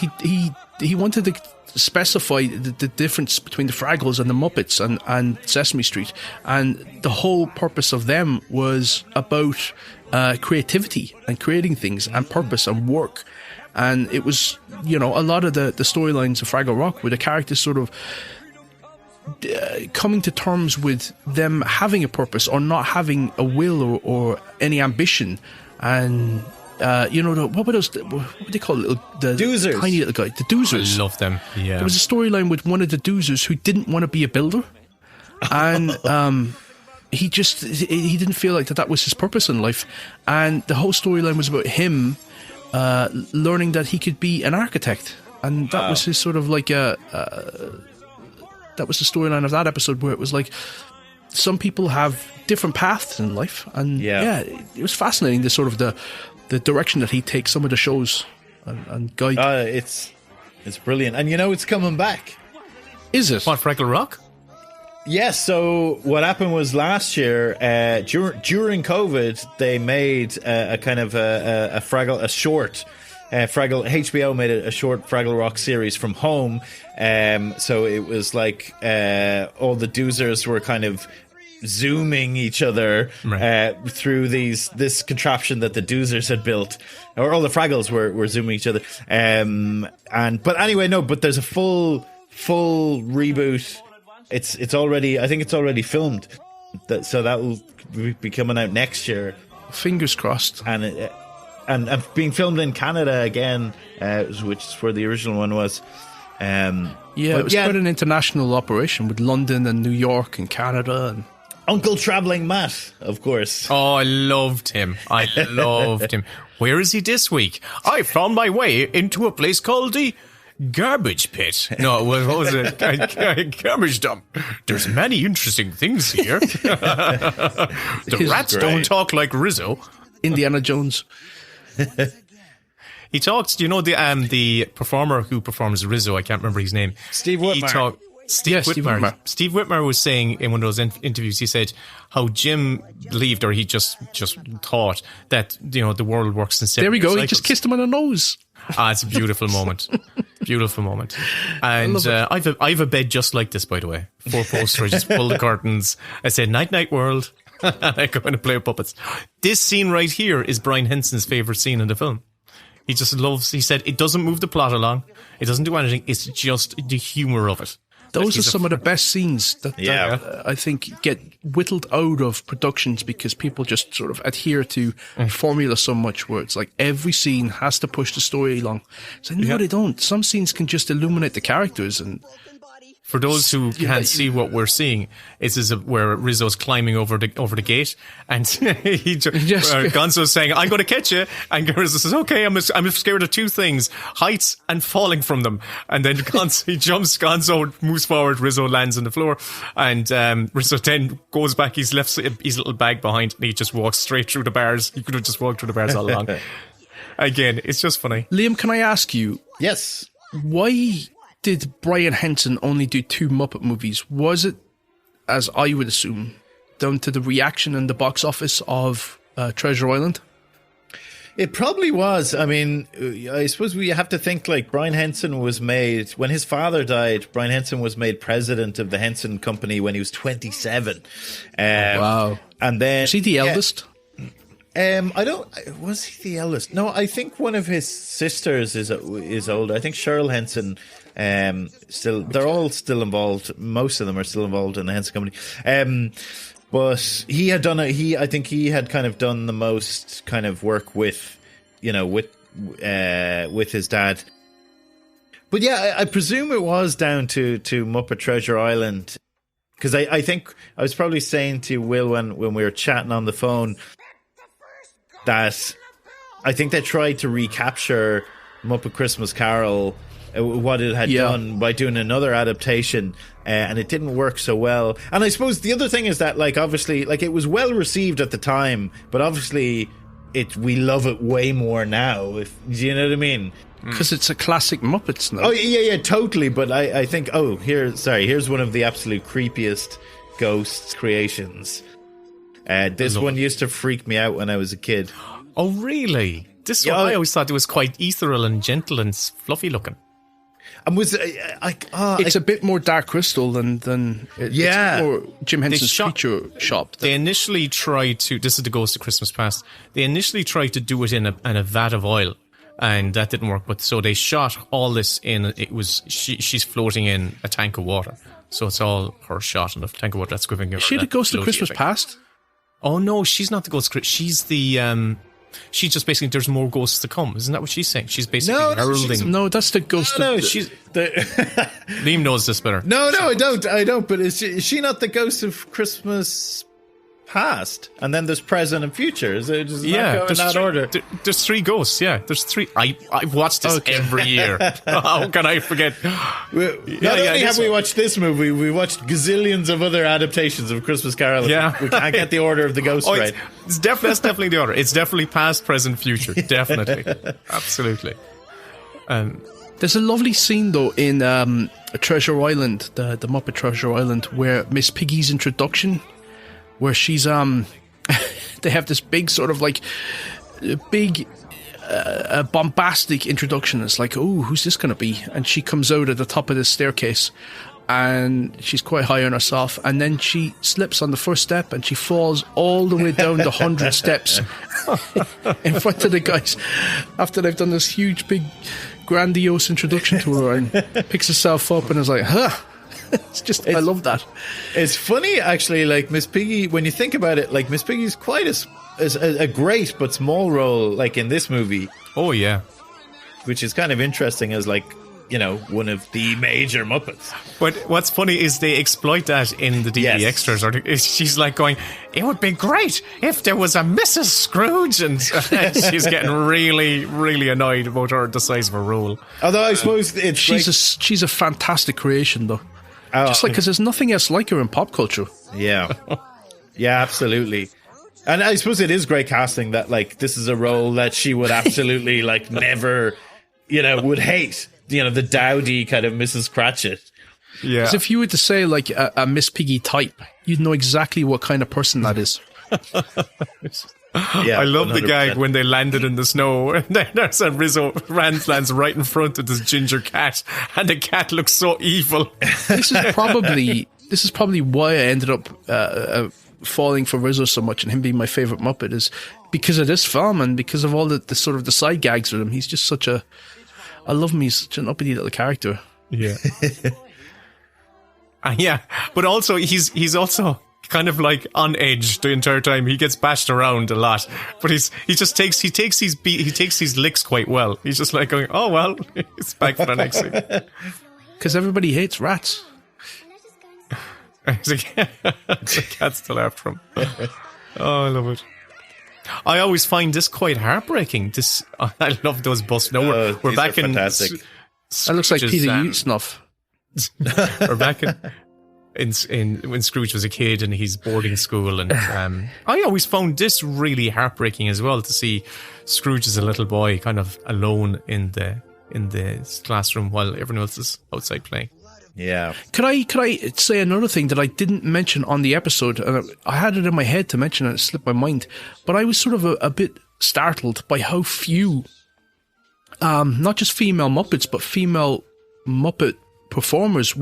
he wanted to specify the difference between the Fraggles and the Muppets and Sesame Street, and the whole purpose of them was about creativity and creating things and purpose and work. And it was, a lot of the storylines of Fraggle Rock were the characters sort of coming to terms with them having a purpose or not having a will or any ambition. And, what were those, what would they call it? The Doozers. Tiny little guy. The Doozers. I love them, yeah. There was a storyline with one of the Doozers who didn't want to be a builder. And he didn't feel like that was his purpose in life. And the whole storyline was about him learning that he could be an architect. And that was his sort of like that was the storyline of that episode, where it was like some people have different paths in life. And it was fascinating, the sort of the direction that he takes some of the shows and guide. It's brilliant. And it's coming back. Is it? What, Fraggle Rock? Yes, so what happened was last year, during COVID, they made a kind of a short Fraggle. HBO made a short Fraggle Rock series from home. So it was like all the doozers were kind of zooming each other through this contraption that the doozers had built, or all the Fraggles were zooming each other. But there's a full reboot. It's already, I think it's already filmed, so that will be coming out next year. Fingers crossed. And being filmed in Canada again, which is where the original one was. It was quite an international operation with London and New York and Canada and Uncle Travelling Matt, of course. Oh, I loved him. Where is he this week? I found my way into a place called the garbage pit. No, what was it? Garbage dump. There's many interesting things here. The rats don't talk like Rizzo. Indiana Jones. He talks. The performer who performs Rizzo? I can't remember his name. Steve Whitmire. Steve Whitmire. Steve Whitmire was saying in one of those interviews, he said how Jim believed, or he just thought that the world works in 7 There we go. cycles. He just kissed him on the nose. It's a beautiful moment. Beautiful moment. And I have a bed just like this, by the way. 4-poster. I just pull the curtains. I say, night, night, world. And I go in and play with puppets. This scene right here is Brian Henson's favourite scene in the film. He just loves, he said, it doesn't move the plot along. It doesn't do anything. It's just the humour of it. Those are some of the best scenes that I think get whittled out of productions because people just sort of adhere to formula so much, where it's like every scene has to push the story along. So no, they don't. Some scenes can just illuminate the characters. And for those who can't see what we're seeing, this is where Rizzo's climbing over the gate, and Gonzo's saying, "I'm going to catch you," and Rizzo says, "Okay, I'm scared of two things: heights and falling from them." And then he jumps. Gonzo moves forward. Rizzo lands on the floor, and Rizzo then goes back. He's left his little bag behind, and he just walks straight through the bars. He could have just walked through the bars all along. Again, it's just funny. Liam, can I ask you? Yes. Why did Brian Henson only do 2 Muppet movies? Was it, as I would assume, down to the reaction in the box office of Treasure Island? It probably was. I mean, I suppose we have to think like Brian Henson was made, when his father died, Brian Henson was made president of the Henson Company when he was 27. Wow. And then... Was he the eldest? Was he the eldest? No, I think one of his sisters is older. I think Cheryl Henson... they're all still involved. Most of them are still involved in the Henson Company. But he had done I think he had kind of done the most kind of work with his dad. But yeah, I presume it was down to Muppet Treasure Island, because I think I was probably saying to Will when we were chatting on the phone that I think they tried to recapture Muppet Christmas Carol, what it had done, by doing another adaptation, and it didn't work so well. And I suppose the other thing is that, like, obviously, like, it was well received at the time, but obviously we love it way more now. Do you know what I mean? Because it's a classic Muppets now. Oh yeah, totally. But I think here's one of the absolute creepiest ghosts creations. This one used to freak me out when I was a kid. Oh really? This one I always thought it was quite ethereal and gentle and fluffy looking. And it's a bit more Dark Crystal than it's more Jim Henson's feature shop. They initially tried to. This is the Ghost of Christmas Past. They initially tried to do it in a vat of oil, and that didn't work. But so they shot all this in. It was she's floating in a tank of water, so it's all her shot in a tank of water. That's giving her. Is she the Ghost of Christmas Past? Oh no, she's not the Ghost of Christmas. She's the. She's just basically, there's more ghosts to come. Isn't that what she's saying? She's basically heralding. No, that's the ghost. She's the. Liam knows this better. No, I don't. But is she not the Ghost of Christmas past, and then there's present and future. Is it just not go in that order? There's 3 ghosts. Yeah, there's 3. I've watched this every year. How can I forget? Not only have we watched this movie, we watched gazillions of other adaptations of Christmas Carol. Yeah, we can't get the order of the ghosts right. That's definitely the order. It's definitely past, present, future. Definitely, absolutely. There's a lovely scene though in Treasure Island, the Muppet Treasure Island, where Miss Piggy's introduction, where she's they have this big sort of like big bombastic introduction. It's like, oh, who's this going to be? And she comes out at the top of the staircase, and she's quite high on herself, and then she slips on the first step and she falls all the way down the 100 steps in front of the guys after they've done this huge big grandiose introduction to her, and picks herself up and is like, it's just, I love that. It's funny actually, like Miss Piggy, when you think about it, like Miss Piggy's quite a great but small role like in this movie. Oh yeah, which is kind of interesting as like, you know, one of the major Muppets. But what's funny is they exploit that in the DVD extras. Or she's like going, it would be great if there was a Mrs. Scrooge, and she's getting really, really annoyed about the size of her role. Although I suppose it's she's a fantastic creation, though. Just like, because there's nothing else like her in pop culture. Yeah, yeah, absolutely. And I suppose it is great casting that like this is a role that she would absolutely like never, you know, would hate. You know, the dowdy kind of Mrs. Cratchit. Yeah. Because if you were to say like a Miss Piggy type, you'd know exactly what kind of person that is. Yeah, I love 100%. the gag when they landed in the snow, and then there's a Rizzo lands right in front of this ginger cat, and the cat looks so evil. This is probably why I ended up falling for Rizzo so much and him being my favourite Muppet, is because of this film and because of all the sort of the side gags with him. He's just such a... I love him. He's such an uppity little character. Yeah. Yeah, but also he's also kind of like on edge the entire time. He gets bashed around a lot, but he takes these licks quite well. He's just like going, oh well, it's back for the next thing. Because everybody hates rats. The cat's still after him. Oh, I love it. I always find this quite heartbreaking. I love those bus. No, we're back in. Fantastic. That looks like Peter Ustinov. We're back in when Scrooge was a kid and he's boarding school, and I always found this really heartbreaking as well, to see Scrooge as a little boy, kind of alone in the classroom while everyone else is outside playing. Yeah. Could I say another thing that I didn't mention on the episode? I had it in my head to mention and it slipped my mind, but I was sort of a bit startled by how few, not just female Muppets, but female Muppet performers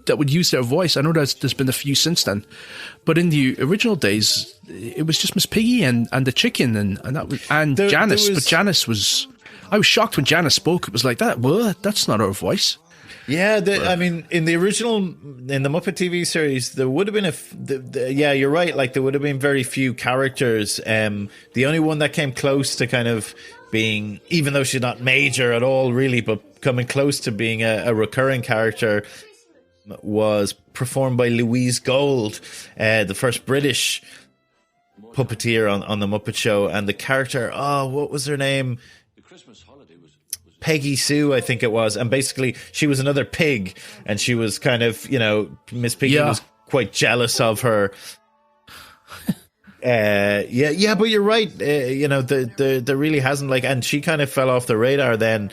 that would use their voice. I know there's been a few since then, but in the original days, it was just Miss Piggy and the chicken and Janice. But Janice was... I was shocked when Janice spoke. It was like, that's not her voice. Yeah, I mean, in the Muppet TV series, there would have been yeah, you're right. Like, there would have been very few characters. The only one that came close to kind of being, even though she's not major at all, really, but coming close to being a recurring character, was performed by Louise Gold, the first British puppeteer on the Muppet Show, and the character, what was her name? Peggy Sue, I think it was, and basically she was another pig, and she was kind of, you know, Miss Piggy was quite jealous of her. But you're right. You know, there really hasn't, like, and she kind of fell off the radar then.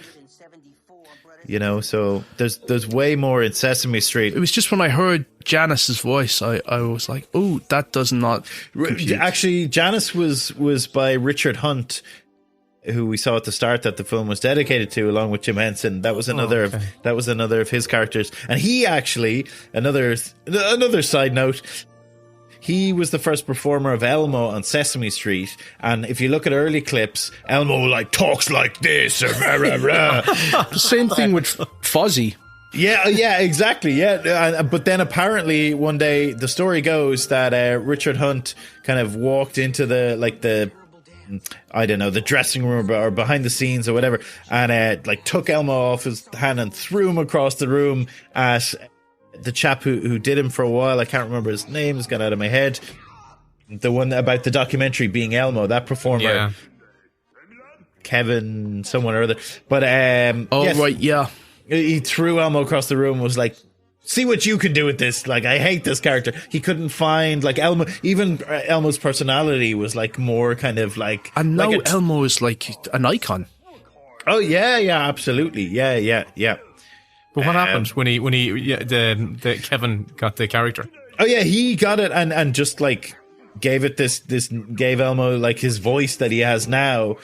You know, so there's way more in Sesame Street. It was just when I heard Janice's voice, I was like, oh, that does not compute. Actually, Janice was by Richard Hunt, who we saw at the start that the film was dedicated to, along with Jim Henson. That was another of his characters. And he actually, another side note, he was the first performer of Elmo on Sesame Street. And if you look at early clips, Elmo like talks like this. The same thing with Fozzie. Yeah, exactly. Yeah, but then apparently one day the story goes that Richard Hunt kind of walked into the dressing room or behind the scenes or whatever, and like took Elmo off his hand and threw him across the room at the chap who did him for a while. I can't remember his name; it's gone out of my head. the one about the documentary being Elmo, that performer. Yeah. Kevin, someone or other. But right, yeah. He threw Elmo across the room and was like, see what you can do with this. Like, I hate this character. He couldn't find, like, Elmo. Even Elmo's personality was, like, more kind of like... And now like Elmo is, like, an icon. Oh, yeah, absolutely. Yeah. But what happened when the Kevin got the character? Oh, yeah, he got it and just, like, gave it gave Elmo, like, his voice that he has now.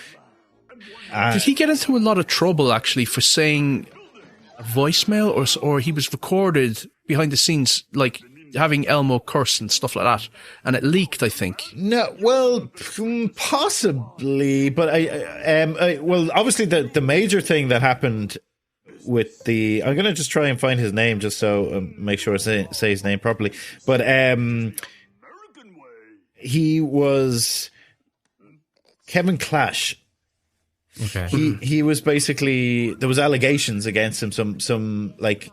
Did he get into a lot of trouble, actually, for saying a voicemail, or he was recorded behind the scenes, like having Elmo curse and stuff like that, and it leaked, I think? No, well, possibly, but well, obviously the major thing that happened with I'm going to just try and find his name just so make sure I say his name properly, but he was Kevin Clash. Okay. He was basically, there was allegations against him. Some like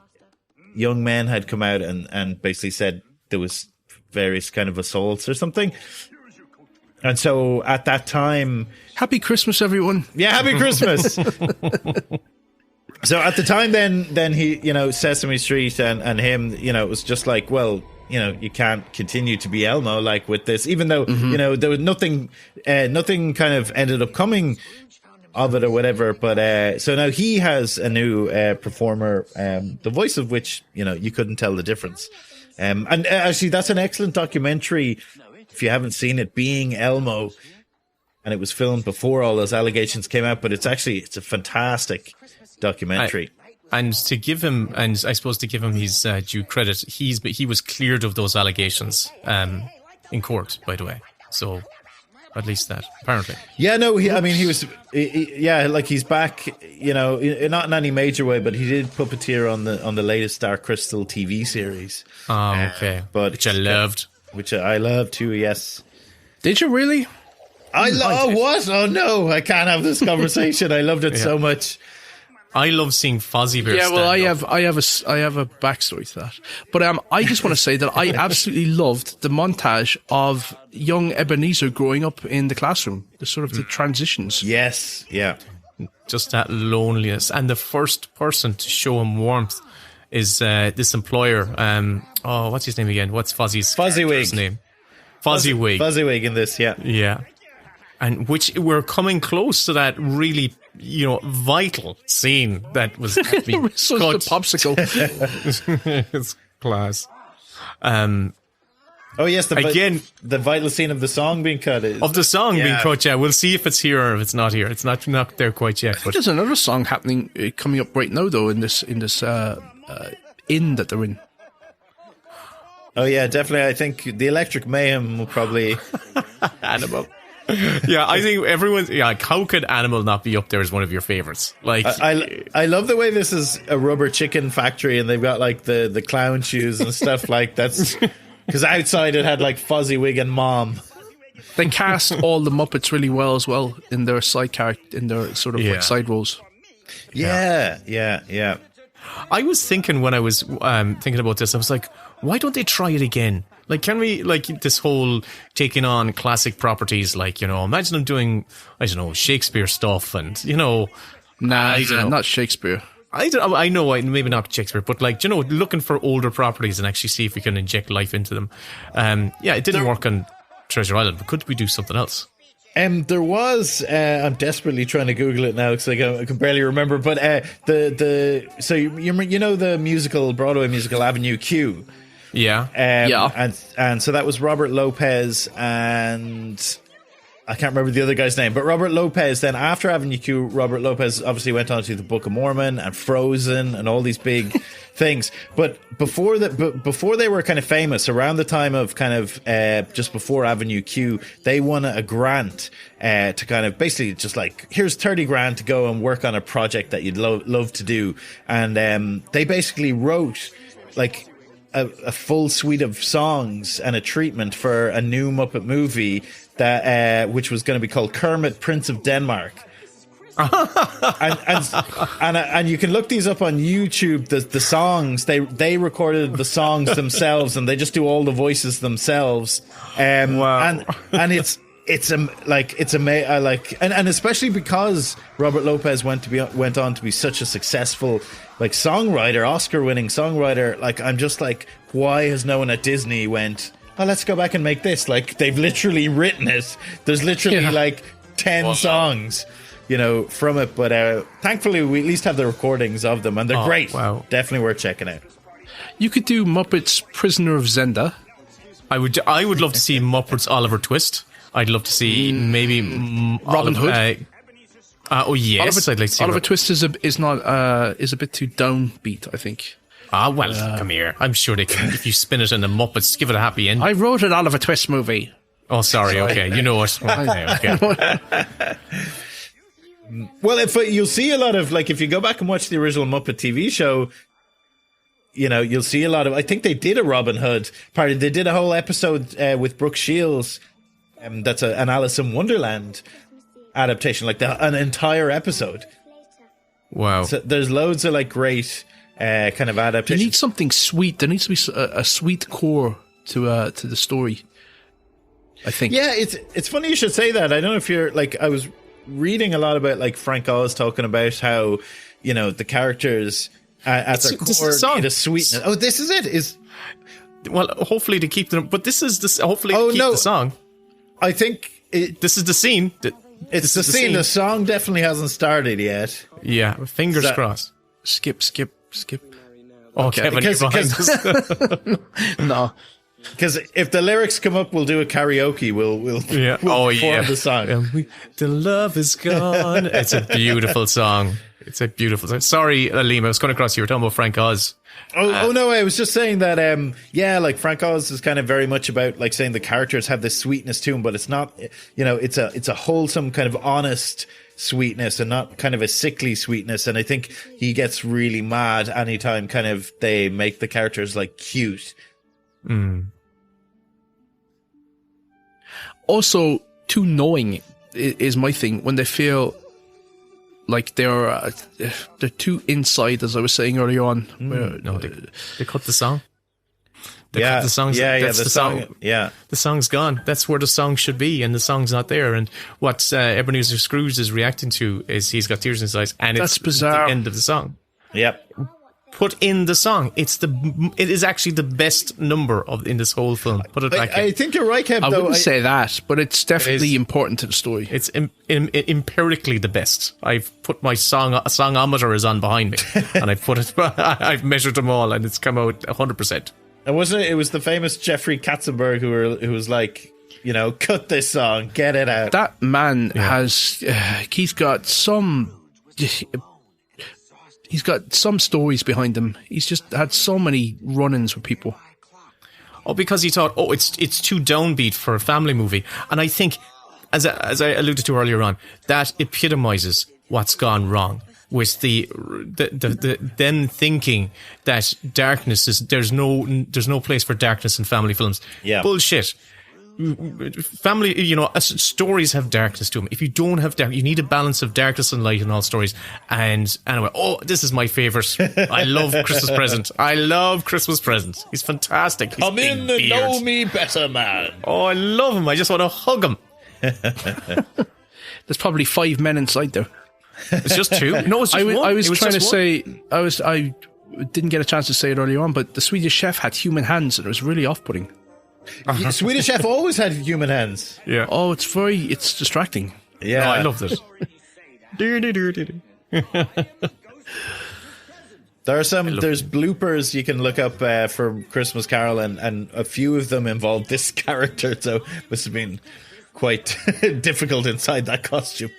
young men had come out and basically said there was various kind of assaults or something. And so at that time, Happy Christmas, everyone. Yeah, Happy Christmas. So at the time then he, Sesame Street and him, it was just like, well, you can't continue to be Elmo like with this, even though, there was nothing kind of ended up coming of it or whatever. But so now he has a new performer, the voice of which, you couldn't tell the difference. And actually, that's an excellent documentary if you haven't seen it, Being Elmo. And it was filmed before all those allegations came out, but it's a fantastic documentary. And to give him, and I suppose to give him his due credit, he was cleared of those allegations in court, by the way. So at least that, apparently. Yeah, no, he was, like he's back, not in any major way, but he did puppeteer on the latest Dark Crystal TV series. Oh, okay. Which I loved. Which I love too, yes. Did you really? What? Oh no, I can't have this conversation. I loved it so much. I love seeing Fozzie Bear. Yeah, well, I have a backstory to that, but I just want to say that I absolutely loved the montage of young Ebenezer growing up in the classroom. The sort of the transitions. Yes, yeah, just that loneliness, and the first person to show him warmth is this employer. What's his name again? What's Fozzie's name? Fozziewig. Fozziewig in this, yeah, yeah, and which we're coming close to that really. Vital scene that was being cut. The popsicle. It's class. Oh yes, the vital scene of the song being cut. Being cut. Yeah, we'll see if it's here or if it's not here. It's not there quite yet. But there's another song happening coming up right now, though. In this inn that they're in. Oh yeah, definitely. I think the Electric Mayhem will probably Animal. Yeah, I think everyone's. Yeah, how could Animal not be up there as one of your favorites? Like, I love the way this is a rubber chicken factory, and they've got like the clown shoes and stuff like that's because outside it had like Fozziewig and Mom. They cast all the Muppets really well as well in their side character, in their sort of like side roles. Yeah. I was thinking when I was thinking about this, I was like, why don't they try it again? Like, can we, like, this whole taking on classic properties, like, imagine them doing, I don't know, Shakespeare stuff and, not Shakespeare. I know, maybe not Shakespeare, but, like, looking for older properties and actually see if we can inject life into them. It didn't work on Treasure Island, but could we do something else? There was, I'm desperately trying to Google it now because I can barely remember, but so the musical, Broadway musical Avenue Q. Yeah. And so that was Robert Lopez and I can't remember the other guy's name, but Robert Lopez, then after Avenue Q, Robert Lopez obviously went on to the Book of Mormon and Frozen and all these big things. But before they were kind of famous, around the time of kind of just before Avenue Q, they won a grant to kind of basically just like, here's 30 grand to go and work on a project that you'd love to do. And they basically wrote like a full suite of songs and a treatment for a new Muppet movie that which was going to be called Kermit, Prince of Denmark. and you can look these up on YouTube. The songs they recorded the songs themselves, and they just do all the voices themselves. Wow. And it's amazing. And especially because Robert Lopez went on to be such a successful like songwriter, Oscar-winning songwriter. Like, I'm just like, why has no one at Disney went, oh, let's go back and make this? Like, they've literally written it. There's literally like 10 songs, from it. But thankfully, we at least have the recordings of them, and they're great. Wow. Definitely worth checking out. You could do Muppets Prisoner of Zenda. I would love to see Muppets Oliver Twist. I'd love to see maybe Robin Hood. Yes, I'd like to see Oliver Twist is a bit too downbeat, I think. Come here. I'm sure they can. If you spin it in the Muppets, give it a happy end. I wrote an Oliver Twist movie. Oh, sorry. Okay, you know what? Okay. Well, you'll see a lot of, like, if you go back and watch the original Muppet TV show, you'll see a lot of. I think they did a Robin Hood party. They did a whole episode with Brooke Shields. That's an Alice in Wonderland adaptation, like an entire episode. Wow. So there's loads of like great kind of adaptations. You need something sweet. There needs to be a sweet core to the story, I think. Yeah, it's funny you should say that. I don't know if you're like, I was reading a lot about like Frank Oz talking about how, the characters at their core need a sweetness. Oh, this is it. Well, hopefully to keep them, but this is this. Hopefully to keep the song. I think this is the scene. It's the scene. The song definitely hasn't started yet. Yeah, fingers crossed. Skip. Oh, okay, Kevin, you're behind us. No. Because if the lyrics come up, we'll do a karaoke. We'll perform the song. The love is gone. It's a beautiful song. Sorry, Liam, I was going across. You were talking about Frank Oz. No, I was just saying that, like Frank Oz is kind of very much about like saying the characters have this sweetness to them, but it's not, it's a wholesome kind of honest sweetness and not kind of a sickly sweetness. And I think he gets really mad anytime kind of they make the characters like cute. Also, too knowing is my thing when they feel like they're too inside, as I was saying earlier on. They cut the song. Cut the song. The song. Yeah, the song's gone. That's where the song should be, and the song's not there. And what Ebenezer Scrooge is reacting to is he's got tears in his eyes, and that's bizarre. The end of the song. Yep. Put in the song. It is actually the best number in this whole film. Put it back in. I think you're right, Kev. I wouldn't say that, but it's definitely important to the story. It's empirically the best. I've put my songometer is on behind me, and I've measured them all, and it's come out 100%. And wasn't it? It was the famous Jeffrey Katzenberg who was like, cut this song, get it out. That man has, he's got some stories behind him. He's just had so many run-ins with people. Oh, because he thought, it's too downbeat for a family movie. And I think, as I alluded to earlier on, that epitomizes what's gone wrong with the them thinking that darkness is there's no place for darkness in family films. Yeah, bullshit. Family, stories have darkness to them. If you don't have dark, you need a balance of darkness and light in all stories. And anyway, this is my favourite. I love Christmas Present. He's fantastic. Come in and know me better, man. Oh, I love him. I just want to hug him. There's probably 5 men inside there. It's just 2. No, it's just one. I was trying to say, I didn't get a chance to say it earlier on, but the Swedish Chef had human hands, and it was really off-putting. Swedish Chef always had human hands. Yeah. Oh, it's distracting. Yeah, no, I loved it. There's bloopers you can look up from Christmas Carol, and a few of them involve this character, so it must have been quite difficult inside that costume.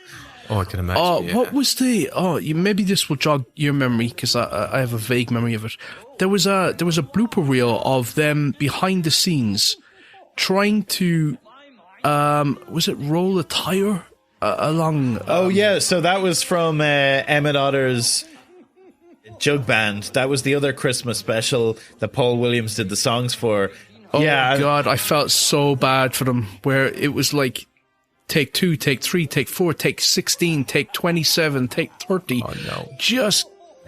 Oh, I can imagine. What was maybe this will jog your memory, because I have a vague memory of it. There was a blooper reel of them behind the scenes trying to was it roll a tire along? So that was from Emmett Otter's Jug Band. That was the other Christmas special that Paul Williams did the songs for. Oh, God, I felt so bad for them, where it was like take 2, take 3, take 4, take 16, take 27, take 30. Oh no!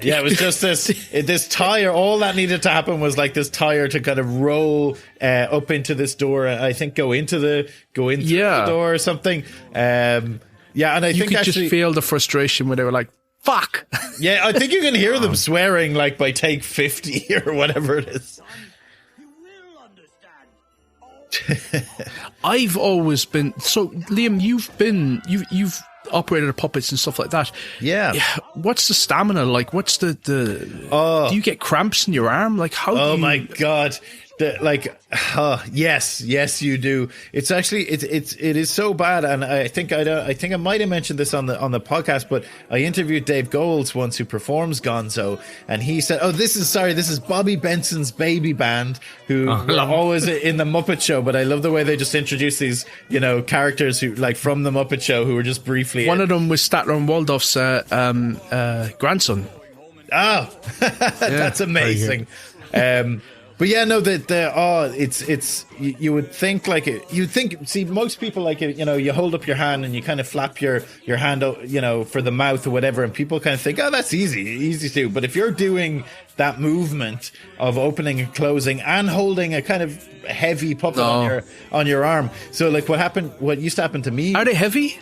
Yeah, it was just this tire. All that needed to happen was like this tire to kind of roll up into this door. I think go in through the door or something. And I think you could just feel the frustration when they were like, "Fuck." Yeah, I think you can hear them swearing like by take 50 or whatever it is. I've always been so, Liam. You've operated puppets and stuff like that. Yeah. What's the stamina like? What's the do you get cramps in your arm? Like how? Oh my God. Yes, you do. It's actually it is so bad, and I think I might have mentioned this on the podcast, but I interviewed Dave Goelz once, who performs Gonzo, and he said, this is Bobby Benson's baby band, who were always in the Muppet Show, but I love the way they just introduce these characters who like from the Muppet Show who were just briefly one of them was Statler and Waldorf's grandson. That's amazing. But yeah, no, you would think like it. You'd think, see, most people like it. You hold up your hand and you kind of flap your hand, for the mouth or whatever, and people kind of think, that's easy to do. But if you're doing that movement of opening and closing and holding a kind of heavy puppet on your arm, so like what used to happen to me. Are they heavy?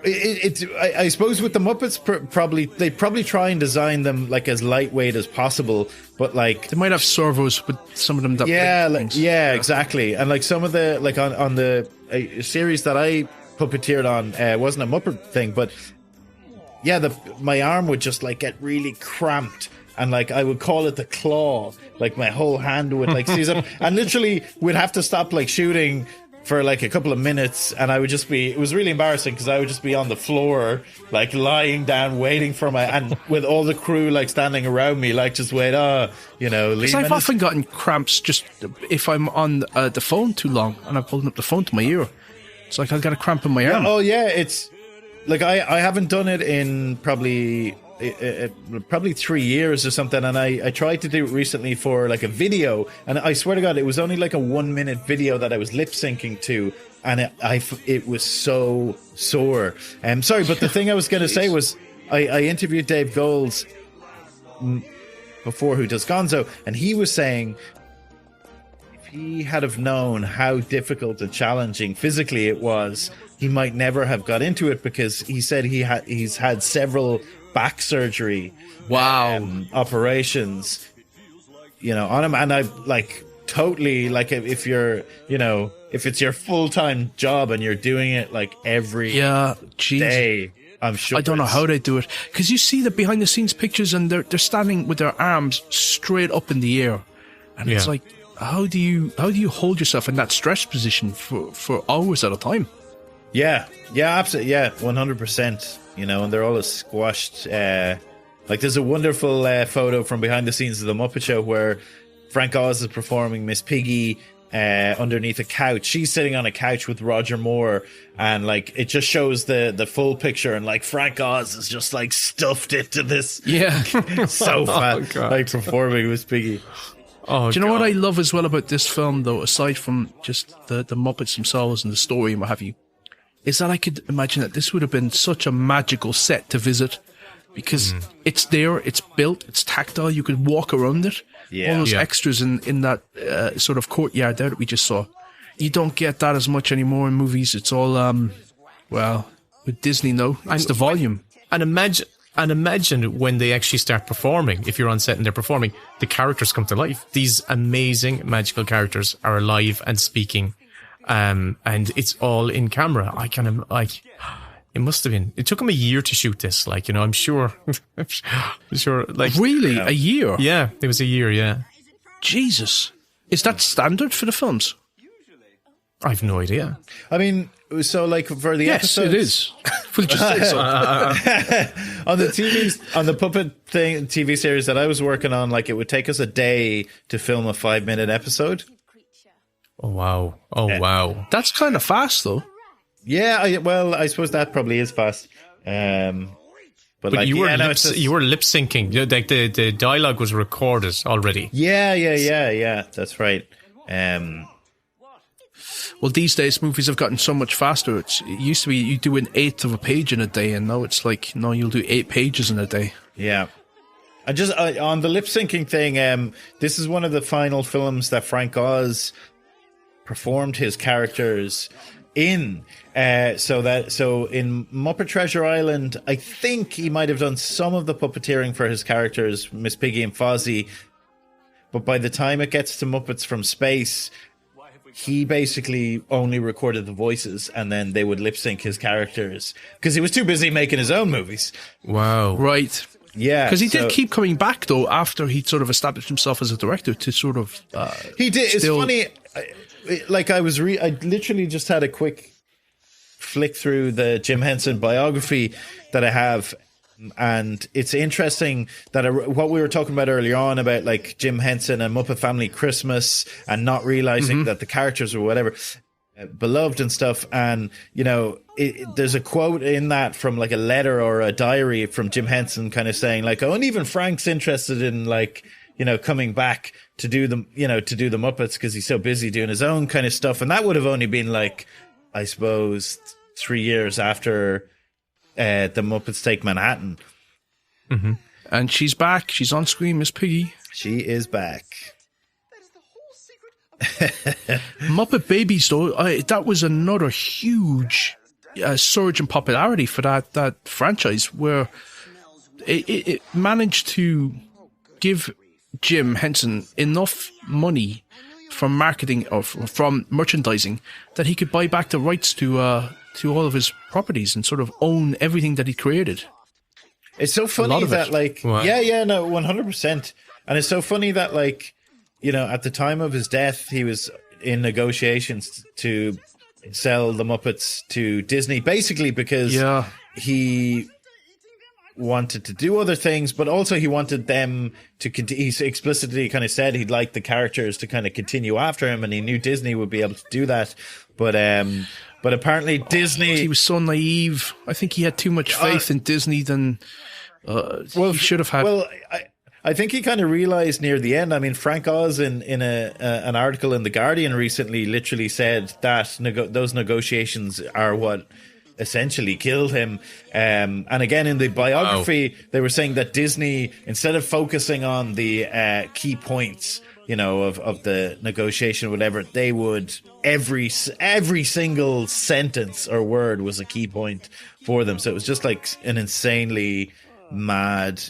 I suppose with the Muppets, they probably try and design them like as lightweight as possible, but like they might have servos with some of them. Exactly. And like some of the on the series that I puppeteered on, it wasn't a Muppet thing, but my arm would just like get really cramped. And like I would call it the claw, like my whole hand would like seize up, and literally we'd have to stop like shooting for like a couple of minutes, and it was really embarrassing because I would just be on the floor, like lying down, waiting for and with all the crew like standing around me, like just wait, Because I've often gotten cramps just if I'm on the phone too long and I'm holding up the phone to my ear. It's like I've got a cramp in my arm. It's like I haven't done it in probably 3 years or something, and I tried to do it recently for like a video, and I swear to God it was only like a 1-minute video that I was lip syncing to, and it was so sore. Sorry, but the thing I was going to say was I interviewed Dave Goelz before, who does Gonzo, and he was saying if he had have known how difficult and challenging physically it was, he might never have got into it, because he said he's had several back surgery operations on him, and I like totally like if it's your full-time job and you're doing it like every day, I'm sure I don't know how they do it, because you see the behind the scenes pictures and they're standing with their arms straight up in the air, and it's like how do you hold yourself in that stretch position for hours at a time? Absolutely, 100%. And they're all squashed. Like there's a wonderful photo from behind the scenes of the Muppet Show where Frank Oz is performing Miss Piggy underneath a couch. She's sitting on a couch with Roger Moore, and like it just shows the full picture, and like Frank Oz is just like stuffed into this sofa, like performing Miss Piggy. Do you know what I love as well about this film, though, aside from just the Muppets themselves and the story and what have you, is that I could imagine that this would have been such a magical set to visit, because it's there, it's built, it's tactile, you could walk around it. All those extras in that sort of courtyard there that we just saw. You don't get that as much anymore in movies. It's all, with Disney, no, it's the volume. And imagine when they actually start performing, if you're on set and they're performing, the characters come to life. These amazing magical characters are alive and speaking. And it's all in camera. I kind of like, it must have been, it took him a year to shoot this. Like, I'm sure, like. Really? A year? Yeah, it was a year, yeah. Jesus. Is that standard for the films? I've no idea. I mean, so like for the episodes. Yes, it is. We'll just say so. On the Puppet TV series that I was working on, like it would take us a day to film a 5-minute episode. Oh, wow. Wow. That's kind of fast, though. Yeah, I suppose that probably is fast. But like, you were lip syncing. Like the dialogue was recorded already. Yeah. That's right. Well, these days movies have gotten so much faster. It used to be you do an eighth of a page in a day, and now it's like, no, you'll do 8 pages in a day. Yeah. I just on the lip syncing thing, this is one of the final films that Frank Oz performed his characters in. So in Muppet Treasure Island, I think he might have done some of the puppeteering for his characters, Miss Piggy and Fozzie. But by the time it gets to Muppets from Space, he basically only recorded the voices, and then they would lip sync his characters because he was too busy making his own movies. Wow. Right. Yeah, because he did keep coming back though after he'd sort of established himself as a director to sort of. He did. It's funny. I literally just had a quick flick through the Jim Henson biography that I have, and it's interesting that what we were talking about earlier on about like Jim Henson and Muppet Family Christmas and not realizing that the characters or whatever. Beloved and stuff, and you know, there's a quote in that from like a letter or a diary from Jim Henson, kind of saying like, "Oh, and even Frank's interested in like, you know, coming back to do the Muppets because he's so busy doing his own kind of stuff." And that would have only been like, I suppose, 3 years after the Muppets Take Manhattan. Mm-hmm. And she's back. She's on screen, Miss Piggy. She is back. Muppet Babies, though, that was another huge surge in popularity for that franchise, where it managed to give Jim Henson enough money from marketing or from merchandising that he could buy back the rights to all of his properties and sort of own everything that he created. It's so funny that, like, wow. yeah, no, 100%. And it's so funny that, like, you know, at the time of his death, he was in negotiations to sell the Muppets to Disney, basically because he wanted to do other things, but also he wanted them to he explicitly kind of said he'd like the characters to kind of continue after him, and he knew Disney would be able to do that. But apparently Disney... He was so naive. I think he had too much faith in Disney than he should have had. Well, I think he kind of realized near the end. I mean, Frank Oz in an article in The Guardian recently literally said that those negotiations are what essentially killed him. And again, in the biography, they were saying that Disney, instead of focusing on the key points, you know, of the negotiation or whatever, they would every single sentence or word was a key point for them. So it was just like an insanely mad.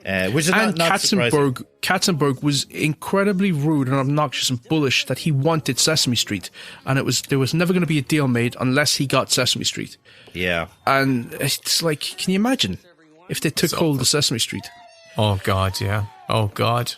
Which is not Katzenberg was incredibly rude and obnoxious and bullish that he wanted Sesame Street, and there was never going to be a deal made unless he got Sesame Street. Yeah, and it's like, can you imagine if they took hold of Sesame Street? Oh God, yeah. Oh God,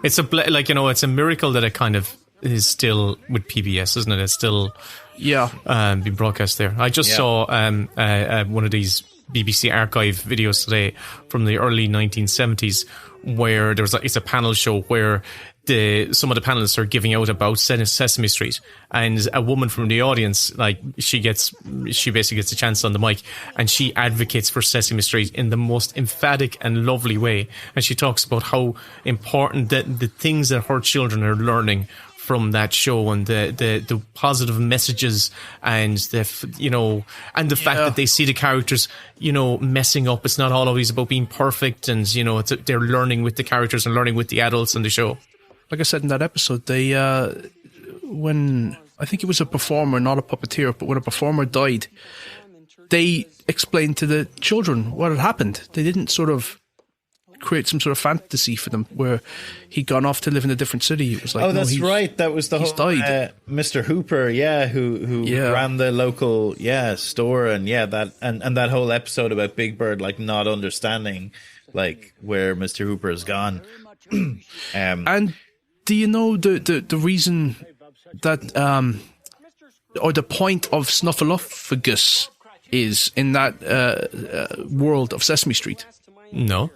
it's it's a miracle that it kind of is still with PBS, isn't it? It's still being broadcast there. I just saw one of these BBC archive videos today from the early 1970s where it's a panel show where some of the panelists are giving out about Sesame Street, and a woman from the audience, like, she basically gets a chance on the mic, and she advocates for Sesame Street in the most emphatic and lovely way, and she talks about how important the things that her children are learning from that show, and the positive messages, and the fact that they see the characters, you know, messing up. It's not always about being perfect, and you know, they're learning with the characters and learning with the adults in the show. Like I said in that episode, they when I think it was a performer, not a puppeteer, but when a performer died, they explained to the children what had happened. They didn't sort of create some sort of fantasy for them where he'd gone off to live in a different city. It was like, that's right. That was the whole Mr. Hooper, who ran the local store, and that whole episode about Big Bird like not understanding like where Mr. Hooper has gone. And do you know the reason that or the point of Snuffleupagus is in that world of Sesame Street? No.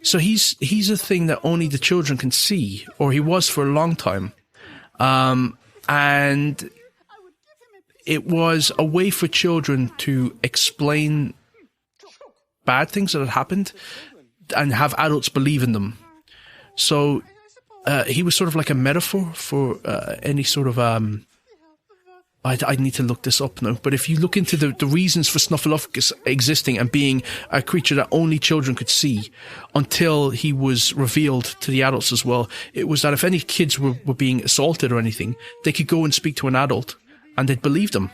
So he's a thing that only the children can see, or he was for a long time. And it was a way for children to explain bad things that had happened and have adults believe in them. So he was sort of like a metaphor for any sort of I need to look this up now, but if you look into the reasons for Snuffleupagus existing and being a creature that only children could see until he was revealed to the adults as well, it was that if any kids were being assaulted or anything, they could go and speak to an adult and they'd believe them.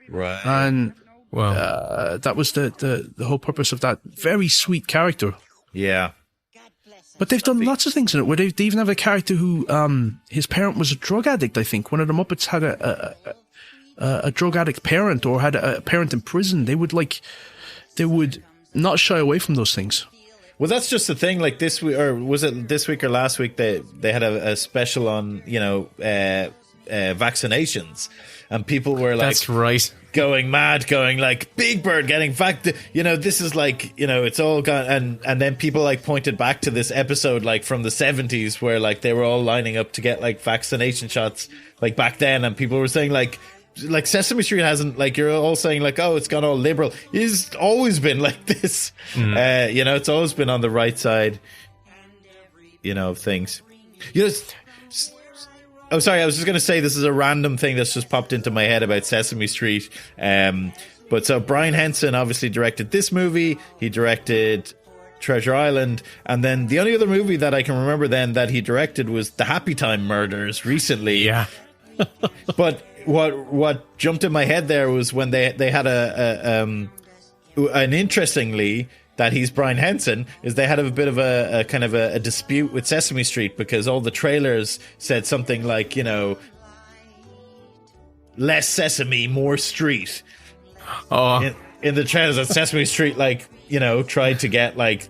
Right. And that was the whole purpose of that very sweet character. Yeah. But they've done lots of things in it, where they even have a character who, his parent was a drug addict, I think. One of the Muppets had a drug addict parent, or had a parent in prison. They would not shy away from those things. Well, that's just the thing. Like this week, or was it this week or last week? They had a special on vaccinations, and people were like, "That's right." Going mad, going like Big Bird getting this is like, it's all gone, and then people like pointed back to this episode like from the 70s where like they were all lining up to get like vaccination shots like back then, and people were saying like Sesame Street hasn't, like, you're all saying like, oh, it's gone all liberal. It's always been like this. It's always been on the right side of things. Oh, sorry, I was just going to say this is a random thing that's just popped into my head about Sesame Street. But so Brian Henson obviously directed this movie. He directed Treasure Island. And then the only other movie that I can remember then that he directed was The Happy Time Murders recently. Yeah. But what jumped in my head there was when they had an interestingly, that he's Brian Henson, is they had a bit of a kind of a dispute with Sesame Street because all the trailers said something like, less Sesame, more street. Oh. In the trailers at Sesame Street, like, tried to get like,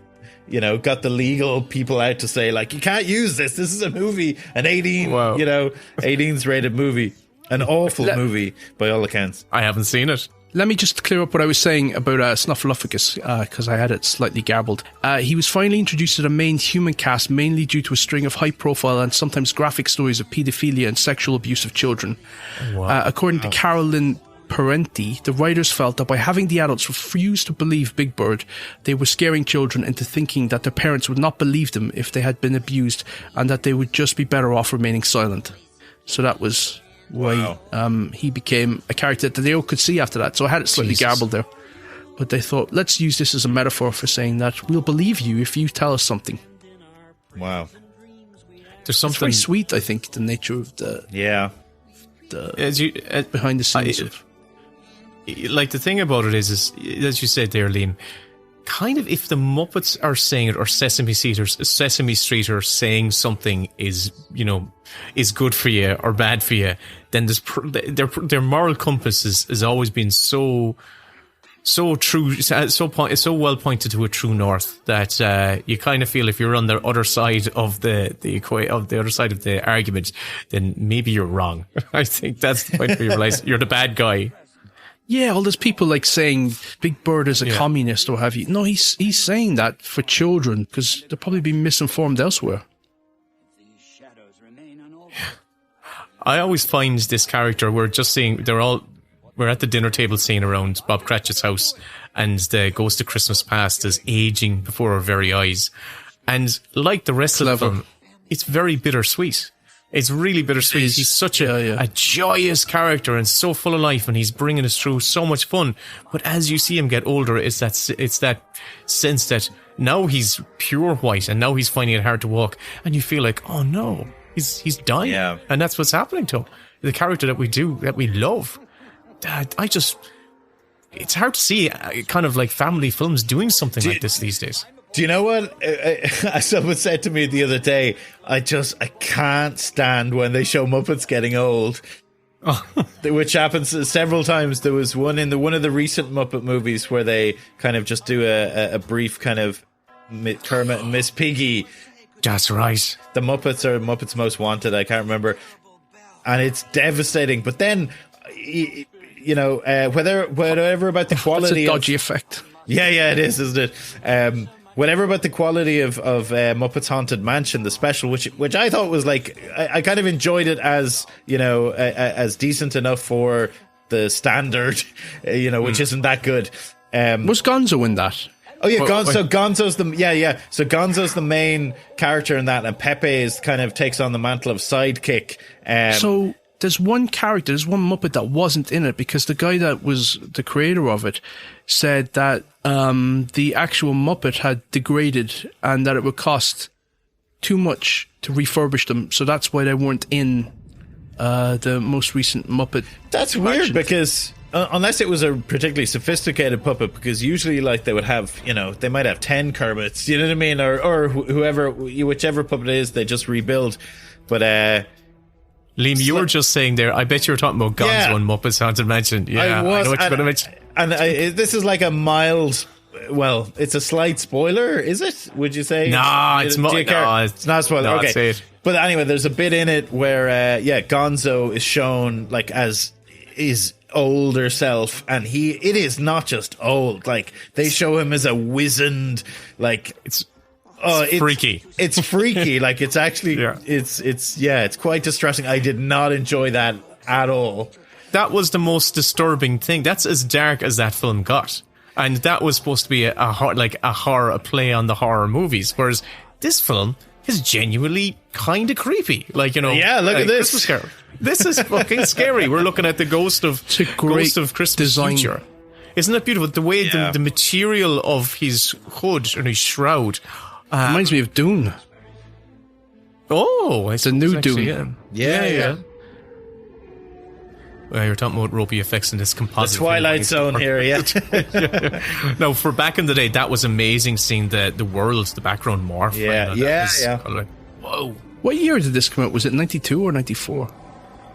got the legal people out to say like, you can't use this. This is a movie, an 18, 18's rated movie, an awful movie by all accounts. I haven't seen it. Let me just clear up what I was saying about Snuffleupagus, because I had it slightly garbled. He was finally introduced to the main human cast mainly due to a string of high-profile and sometimes graphic stories of paedophilia and sexual abuse of children. Wow. According to Carolyn Parenti, the writers felt that by having the adults refuse to believe Big Bird, they were scaring children into thinking that their parents would not believe them if they had been abused, and that they would just be better off remaining silent. So that was why he became a character that they all could see after that. So I had it slightly garbled there. But they thought, let's use this as a metaphor for saying that we'll believe you if you tell us something. Wow. There's something, it's very sweet, I think, the nature of the behind the scenes. Like, the thing about it is, as you said there, Liam, kind of if the Muppets are saying it, or Sesame Street are saying something is good for you or bad for you, then their moral compass has always been so true, so well pointed to a true north that you kind of feel if you're on the other side of the other side of the argument, then maybe you're wrong. I think that's the point where you realize you're the bad guy. Yeah, all those people like saying Big Bird is a communist or have you. No, he's saying that for children because they'll probably be misinformed elsewhere. I always find this character, we're at the dinner table scene around Bob Cratchit's house, and the Ghost of Christmas Past is aging before our very eyes. And like the rest of the film, it's very bittersweet. It's really bittersweet. He's such a joyous character and so full of life, and he's bringing us through so much fun. But as you see him get older, it's that sense that now he's pure white and now he's finding it hard to walk, and you feel like, oh no, he's dying. Yeah. And that's what's happening to him. The character that we love. It's hard to see kind of like family films doing something like this these days. Do you know what? Someone said to me the other day, I can't stand when they show Muppets getting old. Which happens several times. There was one in one of the recent Muppet movies where they kind of just do a brief kind of Kermit and Miss Piggy. That's right. The Muppets are Muppets Most Wanted. I can't remember. And it's devastating. But then, whatever about the quality. It's a dodgy effect. Yeah, it is, isn't it? Whatever about the quality of Muppets Haunted Mansion, the special, which I thought was like, I kind of enjoyed it as, as decent enough for the standard, which isn't that good. Was Gonzo in that? Oh yeah, Gonzo's So Gonzo's the main character in that, and Pepe takes on the mantle of sidekick. So there's one character, there's one Muppet that wasn't in it, because the guy that was the creator of it said that the actual Muppet had degraded and that it would cost too much to refurbish them, so that's why they weren't in the most recent Muppet. That's weird, because unless it was a particularly sophisticated puppet, because usually like they would have, they might have 10 Kermits, you know what I mean, or whoever, whichever puppet it is, they just rebuild. But Liam, you were just saying there, I bet you were talking about Gonzo and Muppets Haunted Mansion. Yeah, I know what you're going to mention. And this is like a mild, well, it's a slight spoiler, is it? Would you say? No, it's not a spoiler. No, okay. But anyway, there's a bit in it where, Gonzo is shown like as his older self, and it is not just old. Like, they show him as a wizened, like, it's freaky. It's freaky. Like, it's actually, it's quite distressing. I did not enjoy that at all. That was the most disturbing thing. That's as dark as that film got. And that was supposed to be a play on the horror movies. Whereas this film is genuinely kind of creepy. Like, yeah, look at this. Christmas Carol. This is fucking scary. We're looking at the ghost of Christmas design. Future. Isn't that beautiful? The way the material of his hood and his shroud reminds me of Dune. Oh, it's a new Dune. Yeah. Well, you're talking about ropey effects in this composite. The Twilight Zone here, yeah. No, for back in the day, that was amazing seeing the world, the background morph. Yeah. Like, whoa. What year did this come out? Was it 92 or 94?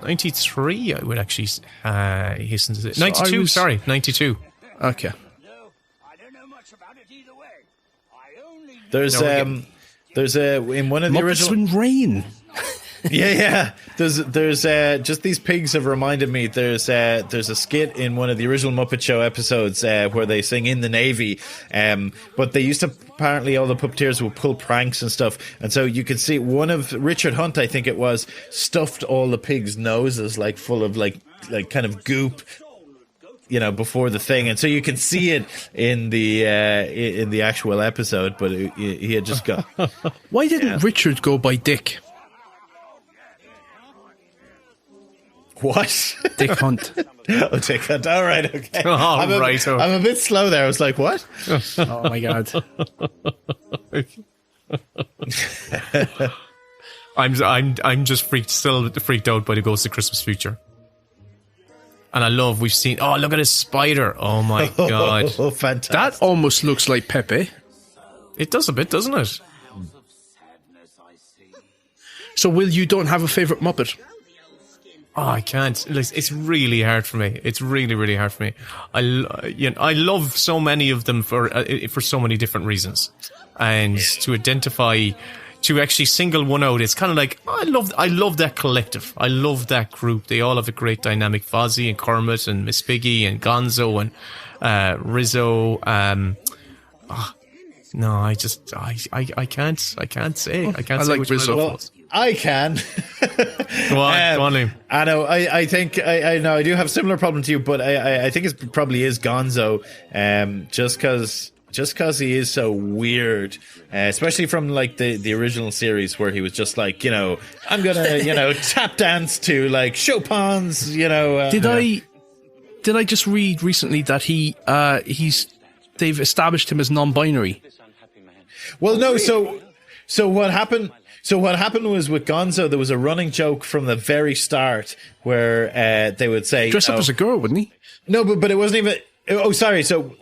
93, I would actually hasten to say. 92, sorry, 92. Okay. No, I don't know much about it either way. I only There's in one of the Muppets original in Rain. Yeah. There's just these pigs have reminded me. There's a skit in one of the original Muppet Show episodes where they sing "In the Navy," but they used to, apparently all the puppeteers would pull pranks and stuff, and so you could see one of Richard Hunt, I think it was, stuffed all the pigs' noses like full of like kind of goop, before the thing, and so you can see it in the actual episode, but he had just got. Why didn't Richard go by Dick? What? Dick Hunt. Oh, Dick Hunt. All right, okay. I'm a bit slow there. I was like, what? Oh my god. I'm just freaked out by the Ghost of Christmas Future. And I love, we've seen, oh, look at this spider. Oh my god. Oh, fantastic. That almost looks like Pepe. It does a bit, doesn't it? So, Will, you don't have a favourite Muppet? Oh, I can't. It's really hard for me. It's really, really hard for me. I love so many of them for so many different reasons, and to identify, to actually single one out, it's kind of like I love that collective. I love that group. They all have a great dynamic. Fozzie and Kermit and Miss Piggy and Gonzo and Rizzo. No, I can't say. I can't say like which Rizzo. one. I can. Go on, Liam. I know. I think I know. I do have a similar problem to you, but I think it probably is Gonzo. Just because he is so weird, especially from like the original series where he was just like, I'm gonna tap dance to like Chopin's. Did I just read recently that they've established him as non-binary? Well, no. So what happened? So what happened was with Gonzo, there was a running joke from the very start where they would say, dress up as a girl, wouldn't he? No, but it wasn't even. Oh, sorry. So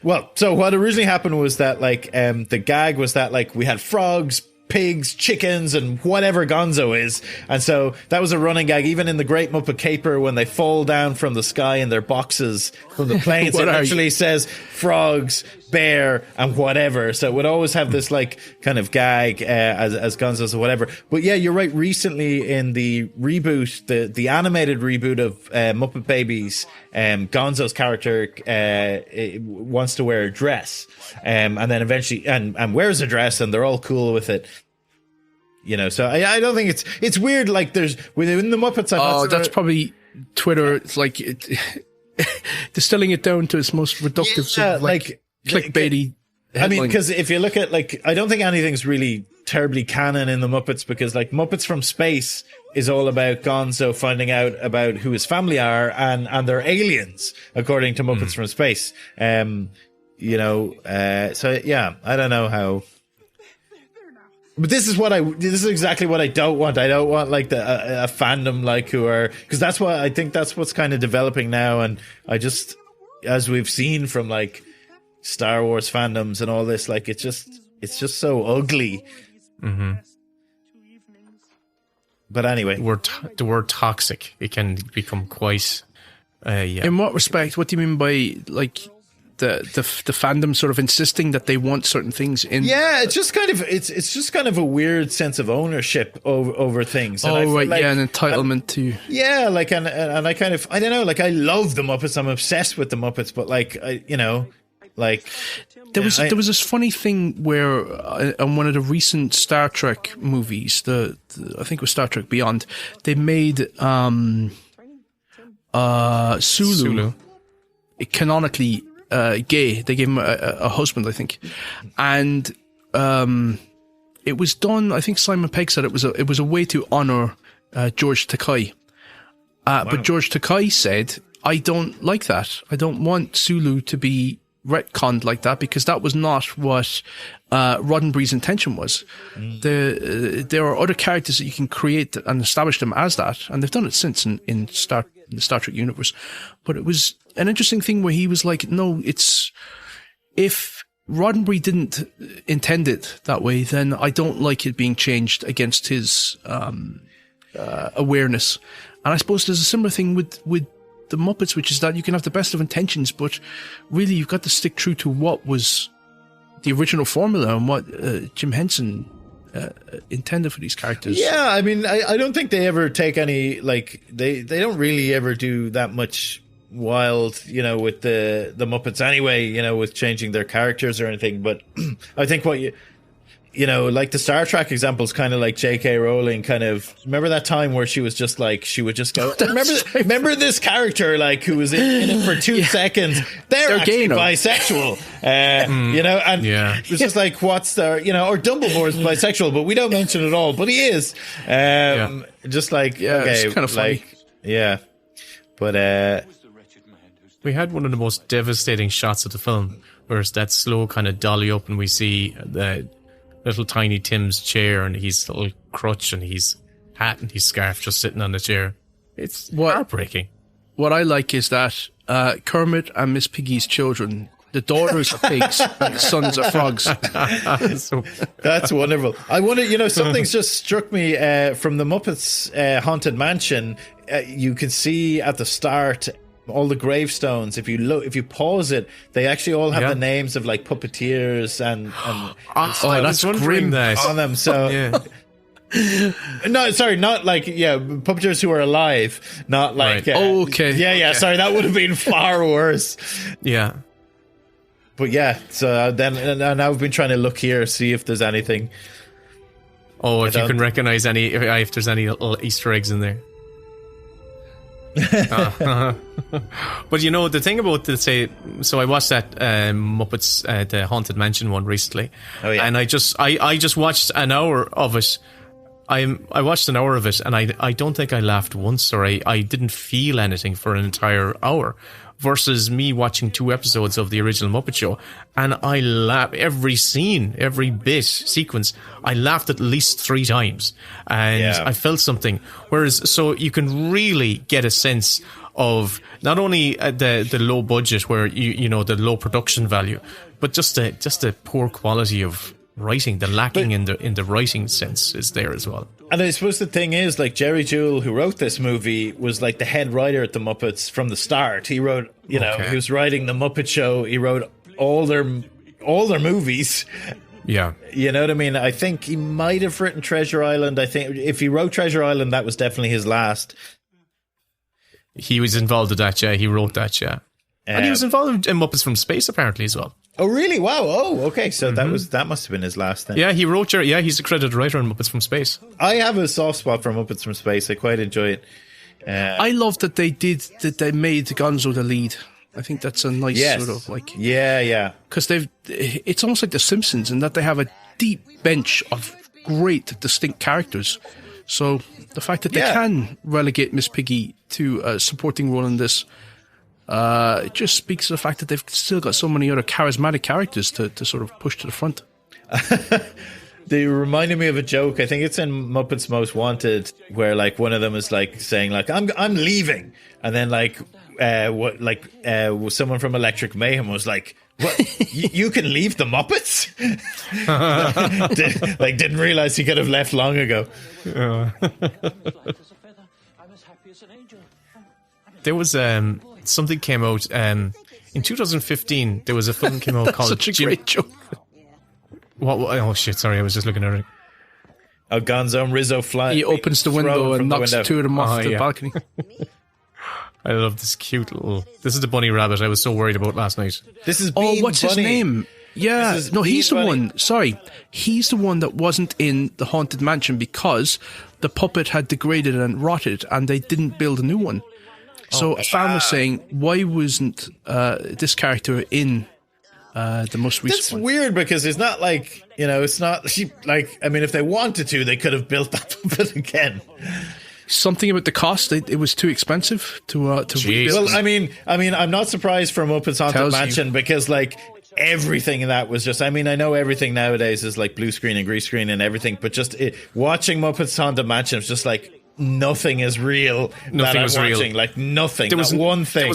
what originally happened was that like the gag was that like we had frogs, pigs, chickens, and whatever Gonzo is, and so that was a running gag. Even in the Great Muppet Caper, when they fall down from the sky in their boxes from the planes, it actually says frogs, bear, and whatever. So it would always have this like kind of gag as Gonzo's or whatever. But yeah, you're right. Recently in the reboot, the animated reboot of Muppet Babies, Gonzo's character wants to wear a dress, and then eventually and wears a dress, and they're all cool with it. So I don't think it's weird. Like there's within the Muppets. That's probably Twitter. It's like distilling it down to its most reductive, clickbaity. I mean, because if you look at like, I don't think anything's really terribly canon in the Muppets, because like Muppets from Space is all about Gonzo finding out about who his family are, and they're aliens according to Muppets from Space. So yeah, I don't know how. But this is exactly what I don't want. I don't want like a fandom like who are, because I think that's what's kind of developing now. And I just, as we've seen from like Star Wars fandoms and all this, like it's just so ugly. Mm-hmm. But anyway, the word toxic, it can become quite. In what respect? What do you mean by like the fandom sort of insisting that they want certain things in? Yeah, it's just kind of a weird sense of ownership over things. And an entitlement to. Yeah, like and I kind of, I don't know, like I love the Muppets. I'm obsessed with the Muppets, but like there was this funny thing where on one of the recent Star Trek movies, I think it was Star Trek Beyond, they made Sulu canonically gay. They gave him a husband, I think, and it was done. I think Simon Pegg said it was a way to honor George Takei. But George Takei said, "I don't like that. I don't want Sulu to be retconned like that, because that was not what Roddenberry's intention was. There are other characters that you can create and establish them as that, and they've done it since in the Star Trek universe. But it was an interesting thing where he was like, no, if Roddenberry didn't intend it that way, then I don't like it being changed against his awareness. And I suppose there's a similar thing with the Muppets, which is that you can have the best of intentions, but really you've got to stick true to what was the original formula and what Jim Henson intended for these characters. Yeah, I mean, I don't think they ever take any, like, they don't really ever do that much wild, with the Muppets anyway, with changing their characters or anything. But I think what like the Star Trek example is kind of like J.K. Rowling kind of, remember that time where she was just like, she would just go, remember this character, like, who was in it for 2 seconds, they're actually bisexual, and it was just like, what's the, or Dumbledore's bisexual, but we don't mention it all, but he is, just like, okay, it's kind of funny. But we had one of the most devastating shots of the film, where it's that slow kind of dolly up and we see the little tiny Tim's chair and his little crutch and his hat and his scarf just sitting on the chair. It's heartbreaking. What I like is that Kermit and Miss Piggy's children, the daughters are pigs and the sons are frogs. That's wonderful. I wonder, something's just struck me from the Muppets Haunted Mansion. You can see at the start all the gravestones. If you pause it, they actually all have the names of like puppeteers and that's grim on them. So no, sorry, not like puppeteers who are alive, not like okay. Sorry, that would have been far worse. Yeah. But so then and I've been trying to look here, see if there's anything. Oh, if you can recognize if there's any little Easter eggs in there. But the thing about so I watched that Muppets the Haunted Mansion one recently, and I just watched an hour of it. I watched an hour of it, and I don't think I laughed once, or I didn't feel anything for an entire hour. Versus me watching 2 episodes of the original Muppet Show, and I laughed every scene, every bit, sequence. I laughed at least 3 times, and I felt something. Whereas, so you can really get a sense of not only the low budget, where the low production value, but just the poor quality of writing, the lacking in the writing sense is there as well. And I suppose the thing is, like, Jerry Jewell, who wrote this movie, was like the head writer at the Muppets from the start. He wrote, he was writing the Muppet Show. He wrote all their movies. Yeah. You know what I mean? I think he might have written Treasure Island. I think if he wrote Treasure Island, that was definitely his last. He was involved with that, yeah. He wrote that, yeah. And he was involved in Muppets from Space, apparently, as well. Oh, really? Wow. Oh, okay. So that must have been his last then. Yeah, he wrote he's a credited writer on Muppets from Space. I have a soft spot for Muppets from Space. I quite enjoy it. I love that they made Gonzo the lead. I think that's a nice sort of like... Yeah. Because it's almost like The Simpsons in that they have a deep bench of great, distinct characters. So the fact that they can relegate Miss Piggy to a supporting role in this, it just speaks to the fact that they've still got so many other charismatic characters to sort of push to the front. They reminded me of a joke. I think it's in Muppets Most Wanted, where like one of them is like saying like I'm leaving, and then someone from Electric Mayhem was like, "What? you can leave the Muppets?" Didn't realize he could have left long ago. There was something came out in 2015. There was a film came out called Such a great joke. What? Oh shit! Sorry, I was just looking at it. Oh, Gonzo and Rizzo fly. He opens the window and knocks two of them off the balcony. I love this cute little. This is the bunny rabbit I was so worried about last night. This is Bean what's Bunny. his name? Yeah, no, he's the Bunny. one. Sorry, he's the one that wasn't in the Haunted Mansion because the puppet had degraded and rotted, and they didn't build a new one. So a fan was saying, why wasn't this character in the most recent That's one? weird because it's not like, it's not like, I mean, if they wanted to, they could have built that puppet again. Something about the cost, it was too expensive to rebuild. Well, I mean, I'm not surprised for Muppets Haunted Mansion because like everything in that was just, I mean, I know everything nowadays is like blue screen and green screen and everything, but just watching Muppets Haunted Mansion was just like, nothing is real. Nothing was real. Like nothing. There was one thing.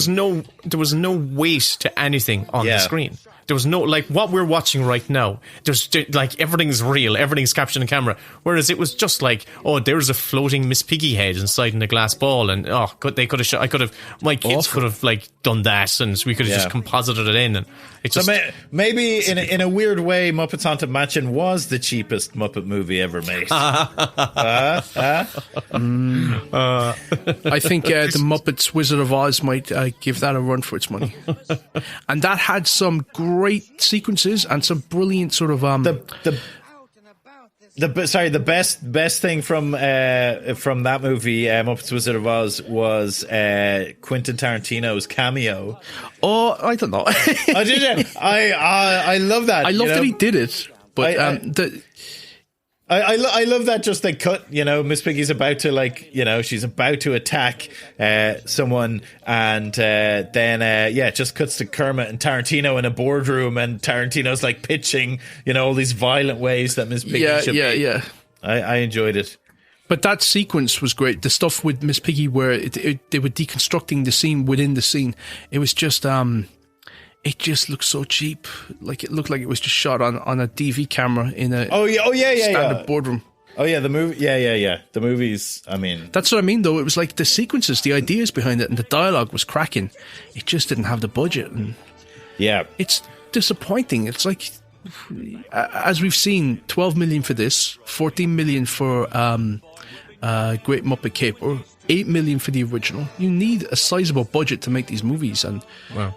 There was no weight to anything on the screen. There was no, like, what we're watching right now, there's, like, everything's real, everything's captured on camera. Whereas it was just like, oh, there's a floating Miss Piggy head inside in a glass ball, and, they could have shot, my kids could have, like, done that, and we could have just composited it in, and it just... So maybe, in a weird way, Muppets Haunted Mansion was the cheapest Muppet movie ever made. I think the Muppets Wizard of Oz might give that a run for its money. And that had some great sequences and some brilliant sort of the best thing from that movie, Muppets Wizard of Oz, was Quentin Tarantino's cameo. Oh, I don't know. Oh, did you? I love that. I love that he did it, but I love that just they cut, Miss Piggy's about to she's about to attack someone, and then just cuts to Kermit and Tarantino in a boardroom, and Tarantino's like pitching, all these violent ways that Miss Piggy should be. Yeah. I enjoyed it. But that sequence was great. The stuff with Miss Piggy where they were deconstructing the scene within the scene. It was just... it just looked so cheap. Like it looked like it was just shot on a DV camera in a standard boardroom. Oh yeah, the movie. Yeah. The movies. I mean, that's what I mean. Though it was like the sequences, the ideas behind it, and the dialogue was cracking. It just didn't have the budget, and it's disappointing. It's like, as we've seen, 12 million for this, 14 million for Great Muppet Caper. 8 million for the original. You need a sizable budget to make these movies, and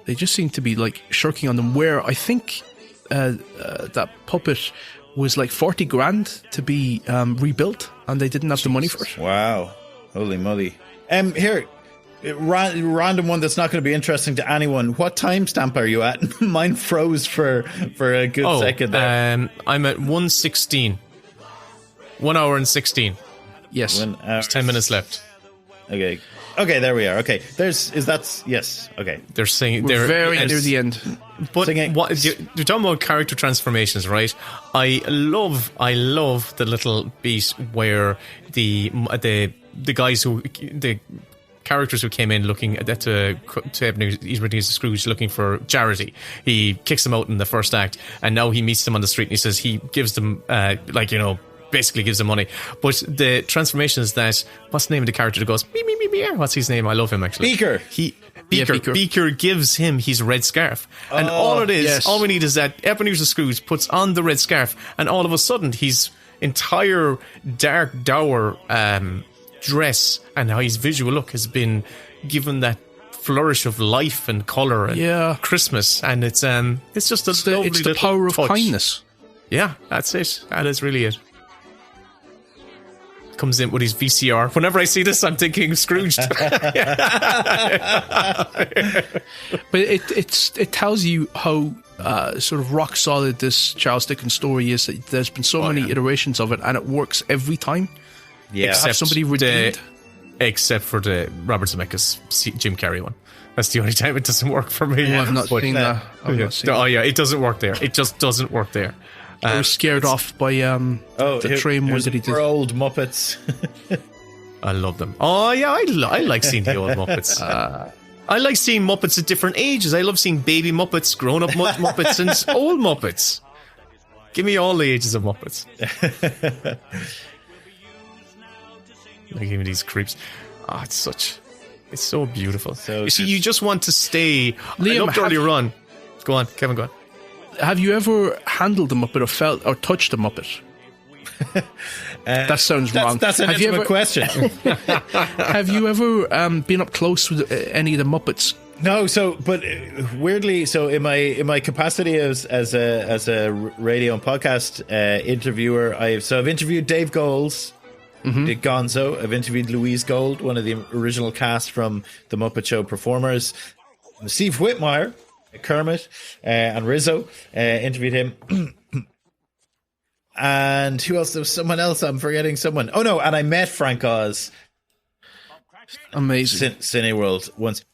they just seem to be like shirking on them. Where I think that puppet was like 40 grand to be rebuilt, and they didn't have the money for it. Wow, holy moly! Here, random one that's not going to be interesting to anyone. What timestamp are you at? Mine froze for a good second there. I'm at 1:16. 1 hour and 16. Yes, there's 10 minutes left. Okay, there we are. Okay, yes. Okay, they're singing. We're very near the end. But you're talking about character transformations, right? I love the little beat where the characters who came in looking to Ebenezer Scrooge looking for charity. He kicks them out in the first act, and now he meets them on the street, and he says he gives them basically gives them money. But the transformation is that, what's the name of the character that goes, me, what's his name? I love him, actually. Beaker. Beaker gives him his red scarf. And all we need is that Ebenezer Scrooge puts on the red scarf, and all of a sudden his entire dark, dour dress and how his visual look has been given that flourish of life and colour and Christmas. And it's just it's the power of touch. kindness. Yeah, that's it. That is really it. Comes in with his VCR. Whenever I see this, I'm thinking Scrooge. But it tells you how sort of rock solid this Charles Dickens story is that there's been so many iterations of it, and it works every time. Yeah, except somebody redeemed. Except for the Robert Zemeckis Jim Carrey one. That's the only time it doesn't work for me. Oh, I've not seen that. It doesn't work there. It just doesn't work there. I was scared off by the train one that he did. For old Muppets. I love them. Oh yeah, I like seeing the old Muppets. I like seeing Muppets at different ages. I love seeing baby Muppets, grown-up Muppets, and old Muppets. Give me all the ages of Muppets. Like even these creeps. Oh, it's so beautiful. You see, you just want to stay. Liam, I loved earlier on. Go on, Kevin, go on. Have you ever handled a Muppet or felt or touched a Muppet? That sounds wrong. That's an intimate question. Have you ever been up close with any of the Muppets? No, but weirdly, so in my capacity as a radio and podcast interviewer, I've interviewed Dave Goelz, did Gonzo. I've interviewed Louise Gold, one of the original cast from the Muppet Show performers. Steve Whitmire, Kermit, and Rizzo, interviewed him. And who else? There was someone else. I'm forgetting someone. Oh no! And I met Frank Oz. Amazing. Cineworld once.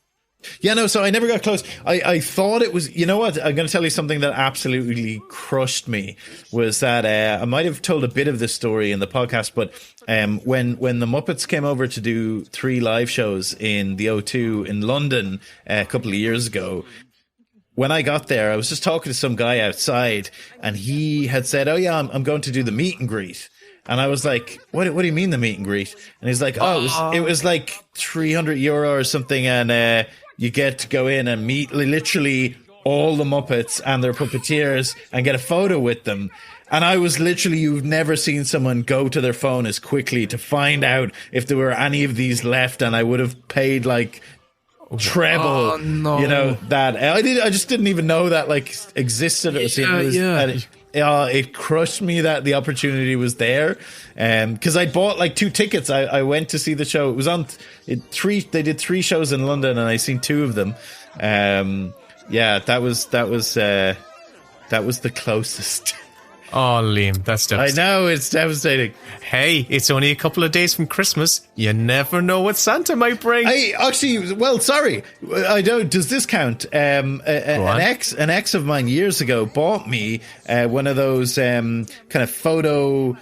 Yeah, no. So I never got close. I thought it was. You know what? I'm going to tell you something that absolutely crushed me. Was that I might have told a bit of this story in the podcast, but when the Muppets came over to do 3 live shows in the O2 in London a couple of years ago. When I got there, I was just talking to some guy outside, and he had said, "Oh yeah, I'm going to do the meet and greet." And I was like, "What do you mean the meet and greet?" And he's like, "Oh, it was like €300 or something, and you get to go in and meet literally all the Muppets and their puppeteers and get a photo with them." And I was literally, you've never seen someone go to their phone as quickly to find out if there were any of these left, and I would have paid like treble, you know, that I just didn't even know that like existed. It crushed me that the opportunity was there, because I bought like 2 tickets. I went to see the show. It was on they did 3 shows in London, and I seen 2 of them. That was the closest. Oh, Liam, that's devastating. I know, it's devastating. Hey, it's only a couple of days from Christmas. You never know what Santa might bring. Sorry. I don't. Does this count? An ex of mine years ago bought me one of those kind of photo,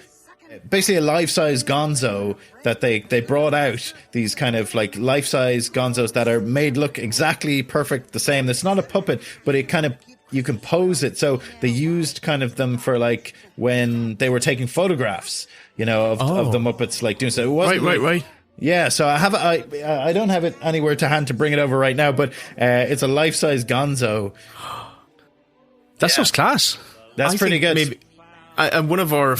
basically a life-size Gonzo that they brought out. These kind of like life-size Gonzos that are made look exactly perfect, the same. It's not a puppet, but it kind of, you can pose it. So they used kind of them for like when they were taking photographs, you know, of the Muppets, like doing so. It wasn't right. Yeah, so I don't have it anywhere to hand to bring it over right now, but it's a life-size Gonzo. That sounds class. That's pretty good. Maybe, one of our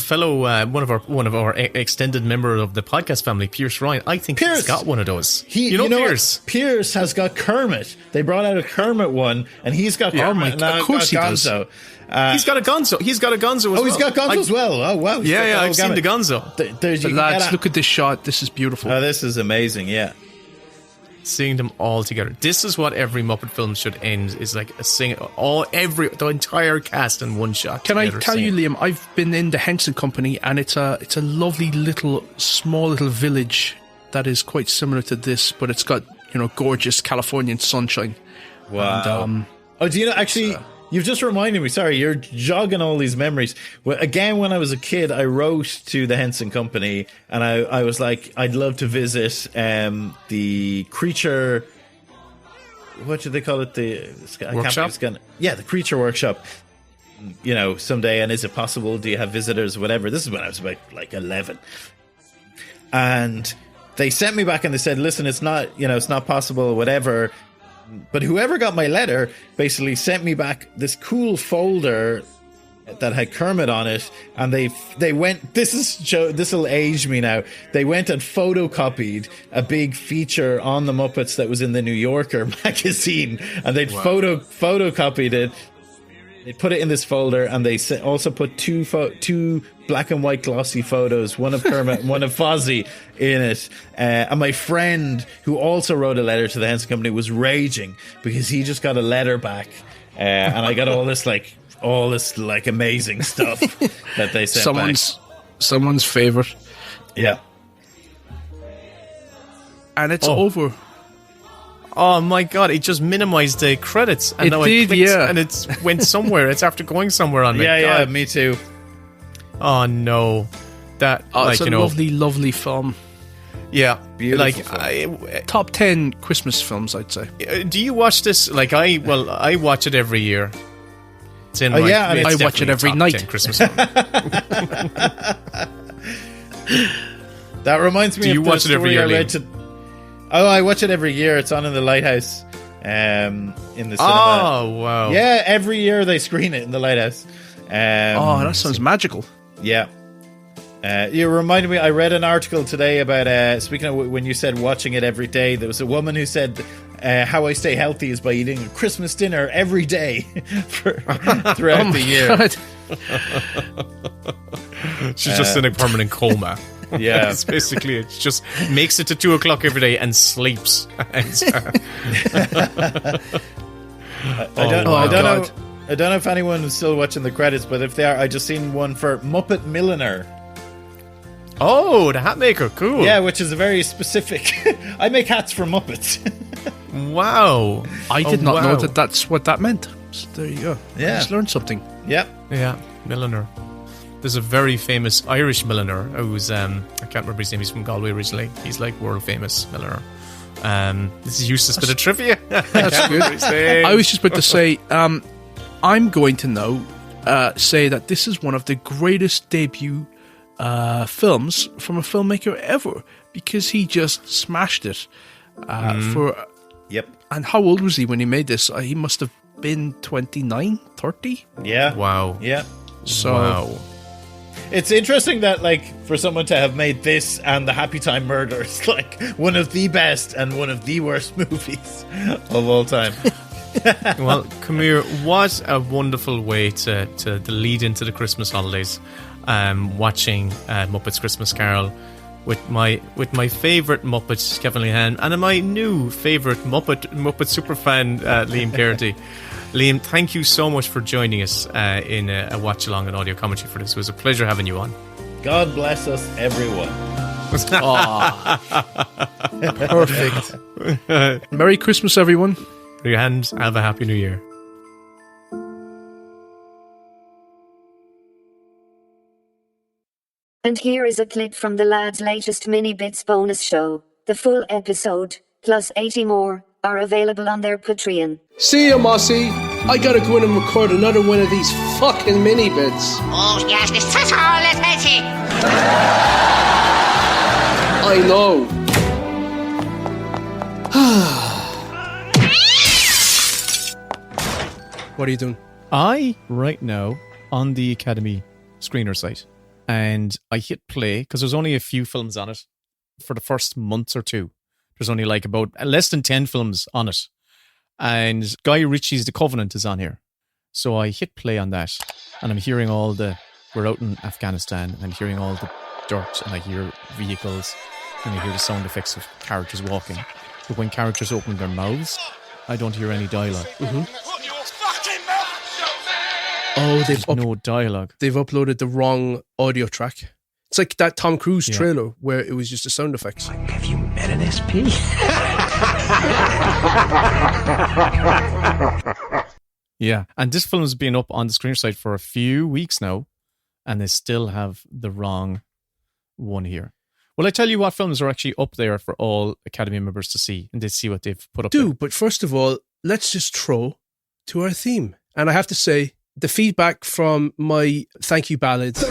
extended member of the podcast family, Pierce Ryan, I think he's got one of those. Pierce? Pierce has got Kermit. They brought out a Kermit one, and he's got Kermit. Of course he does. He's got a Gonzo. He's got a Gonzo as well. Oh, he's got Gonzo as well. Oh, wow. Yeah, I've seen the Gonzo. Lads, look at this shot. This is beautiful. Oh, this is amazing, yeah. Seeing them all together. This is what every Muppet film should end, is like the entire cast in one shot. Can I tell you, Liam, I've been in the Henson company, and it's a lovely small little village that is quite similar to this, but it's got, you know, gorgeous Californian sunshine. Wow. And, do you know, actually, you've just reminded me, sorry, you're jogging all these memories. Well, again, when I was a kid, I wrote to the Henson Company, and I was like, I'd love to visit the creature, what do they call it? The workshop? The creature workshop, you know, someday. And is it possible? Do you have visitors? Whatever. This is when I was about like 11. And they sent me back and they said, listen, it's not possible, whatever. But whoever got my letter basically sent me back this cool folder that had Kermit on it, and they went, this will age me now, they went and photocopied a big feature on the Muppets that was in the New Yorker magazine, and they'd photocopied it. They put it in this folder, and they also put two black and white glossy photos, one of Kermit and one of Fozzie in it. And my friend, who also wrote a letter to the Henson Company, was raging because he just got a letter back and I got all this amazing stuff that they sent back. Someone's favorite. Yeah. And it's over. Oh my god! It just minimized the credits, and now I clicked, and it went somewhere. It's after going somewhere on me. Yeah, me too. Oh no, it's a lovely, lovely film. Yeah, beautiful. Top 10 Christmas films, I'd say. Do you watch this? Like I watch it every year. It's in I watch it every night. Christmas film. That reminds me. Do you of watch it every year? I watch it every year. It's on in the Lighthouse, in the cinema. Oh wow! Yeah, every year they screen it in the Lighthouse. That sounds magical. Yeah. You reminded me, I read an article today about, speaking of when you said watching it every day, there was a woman who said, how I stay healthy is by eating a Christmas dinner every day throughout the year. She's just in a permanent coma. Yeah. It's basically, it just makes it to 2 o'clock every day and sleeps. I don't know if anyone is still watching the credits, but if they are, I just seen one for Muppet Milliner. Oh, the hat maker, cool. Yeah, which is a very specific. I make hats for Muppets. Wow. I did not know that that's what that meant. So there you go. Yeah. I just learned something. Yeah. Yeah, milliner. There's a very famous Irish milliner who's, I can't remember his name, he's from Galway originally. He's like world famous milliner. This is useless bit of trivia. That's good. I was just about to say, I'm going to now say that this is one of the greatest debut films from a filmmaker ever, because he just smashed it. Yep. And how old was he when he made this? He must have been 29, 30? Yeah. Wow. Yeah. So, wow. It's interesting that, like, for someone to have made this and The Happy Time Murders, like, one of the best and one of the worst movies of all time. Well, come here. What a wonderful way to lead into the Christmas holidays. Watching Muppets Christmas Carol with my favourite Muppet, Kevin Lehan, and my new favourite Muppet superfan, Liam Geraghty. Liam, thank you so much for joining us in a watch along and audio commentary for this. It was a pleasure having you on. God bless us, everyone. Perfect. Merry Christmas, everyone. And have a happy new year. And here is a clip from the lads' latest Mini Bits bonus show. The full episode, plus 80 more, are available on their Patreon. See ya, Mossy. I gotta go in and record another one of these fucking Mini Bits. Oh, yes, this is all it, Betty. I know. What are you doing? Right now, on the Academy screener site, and I hit play, because there's only a few films on it for the first month or two. There's only like about less than 10 films on it. And Guy Ritchie's The Covenant is on here. So I hit play on that, and I'm hearing we're out in Afghanistan, and I'm hearing all the dirt, and I hear vehicles, and I hear the sound effects of characters walking. But when characters open their mouths, I don't hear any dialogue. Mm-hmm. Oh, there's no dialogue. They've uploaded the wrong audio track. It's like that Tom Cruise trailer where it was just the sound effects. Have you met an SP? Yeah, and this film has been up on the screen site for a few weeks now, and they still have the wrong one here. Well, I tell you what films are actually up there for all Academy members to see, and they see what they've put up there. But first of all, let's just throw to our theme. And I have to say, the feedback from my thank you ballad it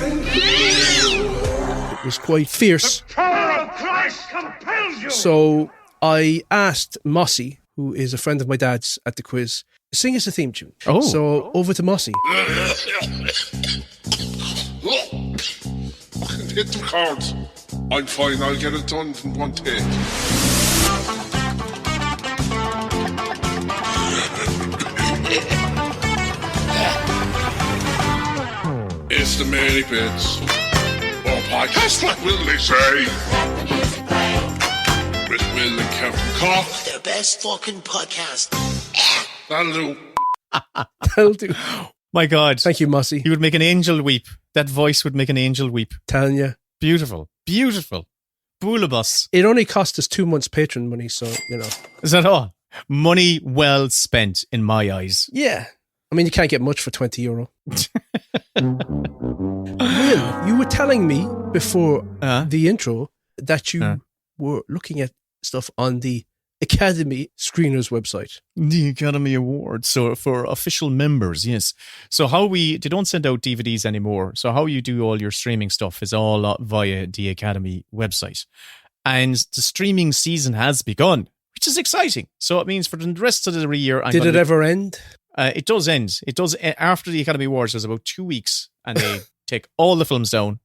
was quite fierce. The power of Christ compels you. So I asked Mossy, who is a friend of my dad's at the quiz, sing us a theme tune. Oh. So over to Mossy. Hit the cards. I'm fine, I'll get it done in one take. It's the Mini Bits. Or podcast, what will they say? With Will and Kevin Cock. Their best fucking podcast. That'll do. That'll do. My God. Thank you, Mossy. You would make an angel weep. That voice would make an angel weep. Telling you. Beautiful. Beautiful. Boolabus. It only cost us 2 months patron money, so, Is that all? Money well spent in my eyes. Yeah. I mean, you can't get much for €20. Will, you were telling me before the intro that you were looking at stuff on the Academy Screeners website. The Academy Awards. So for official members, yes. So they don't send out DVDs anymore. So how you do all your streaming stuff is all via the Academy website. And the streaming season has begun, which is exciting. So it means for the rest of the year... Did it ever end? It does end. It does. After the Academy Awards, there's about 2 weeks, and they take all the films down,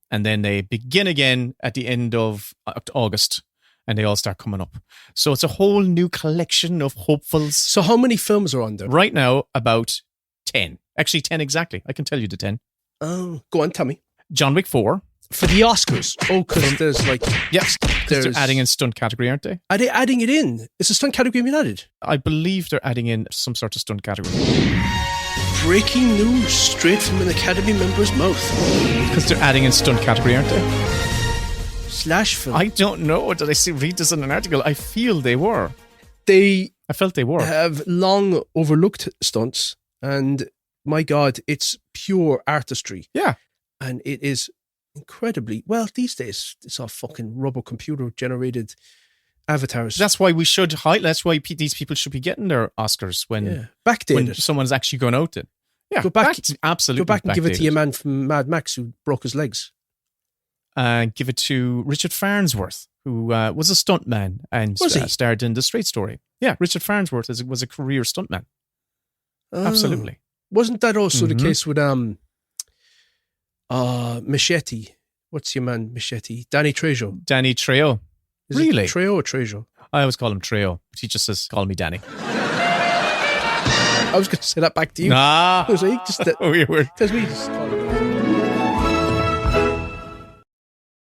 and then they begin again at the end of August, and they all start coming up. So it's a whole new collection of hopefuls. So how many films are on there? Right now, about 10. Actually, 10 exactly. I can tell you the 10. Oh, go on, tell me. John Wick 4. For the Oscars. Oh, because there's like... Yes, they're adding in stunt category, aren't they? Are they adding it in? Is the stunt category being added? I believe they're adding in some sort of stunt category. Breaking news straight from an Academy member's mouth. Because they're adding in stunt category, aren't they? Slash film. I don't know. Did I read this in an article? I feel they were. I felt they were. Have long overlooked stunts, and my God, it's pure artistry. Yeah. And it is incredibly, well, these days, it's all fucking rubber computer generated avatars. That's why we should that's why these people should be getting their Oscars when someone's actually gone out there. Yeah, go back, absolutely. Go back and give it to your man from Mad Max who broke his legs. Give it to Richard Farnsworth, who was a stuntman and starred in The Straight Story. Yeah, Richard Farnsworth was a career stuntman. Oh. Absolutely. Wasn't that also the case with Machete? What's your man, Machete? Danny Trejo. Danny Trejo. Is really? It Trejo or Trejo? I always call him Trejo, but he just says, call me Danny. I was going to say that back to you. Nah. Was he? Just weird. Because we just call him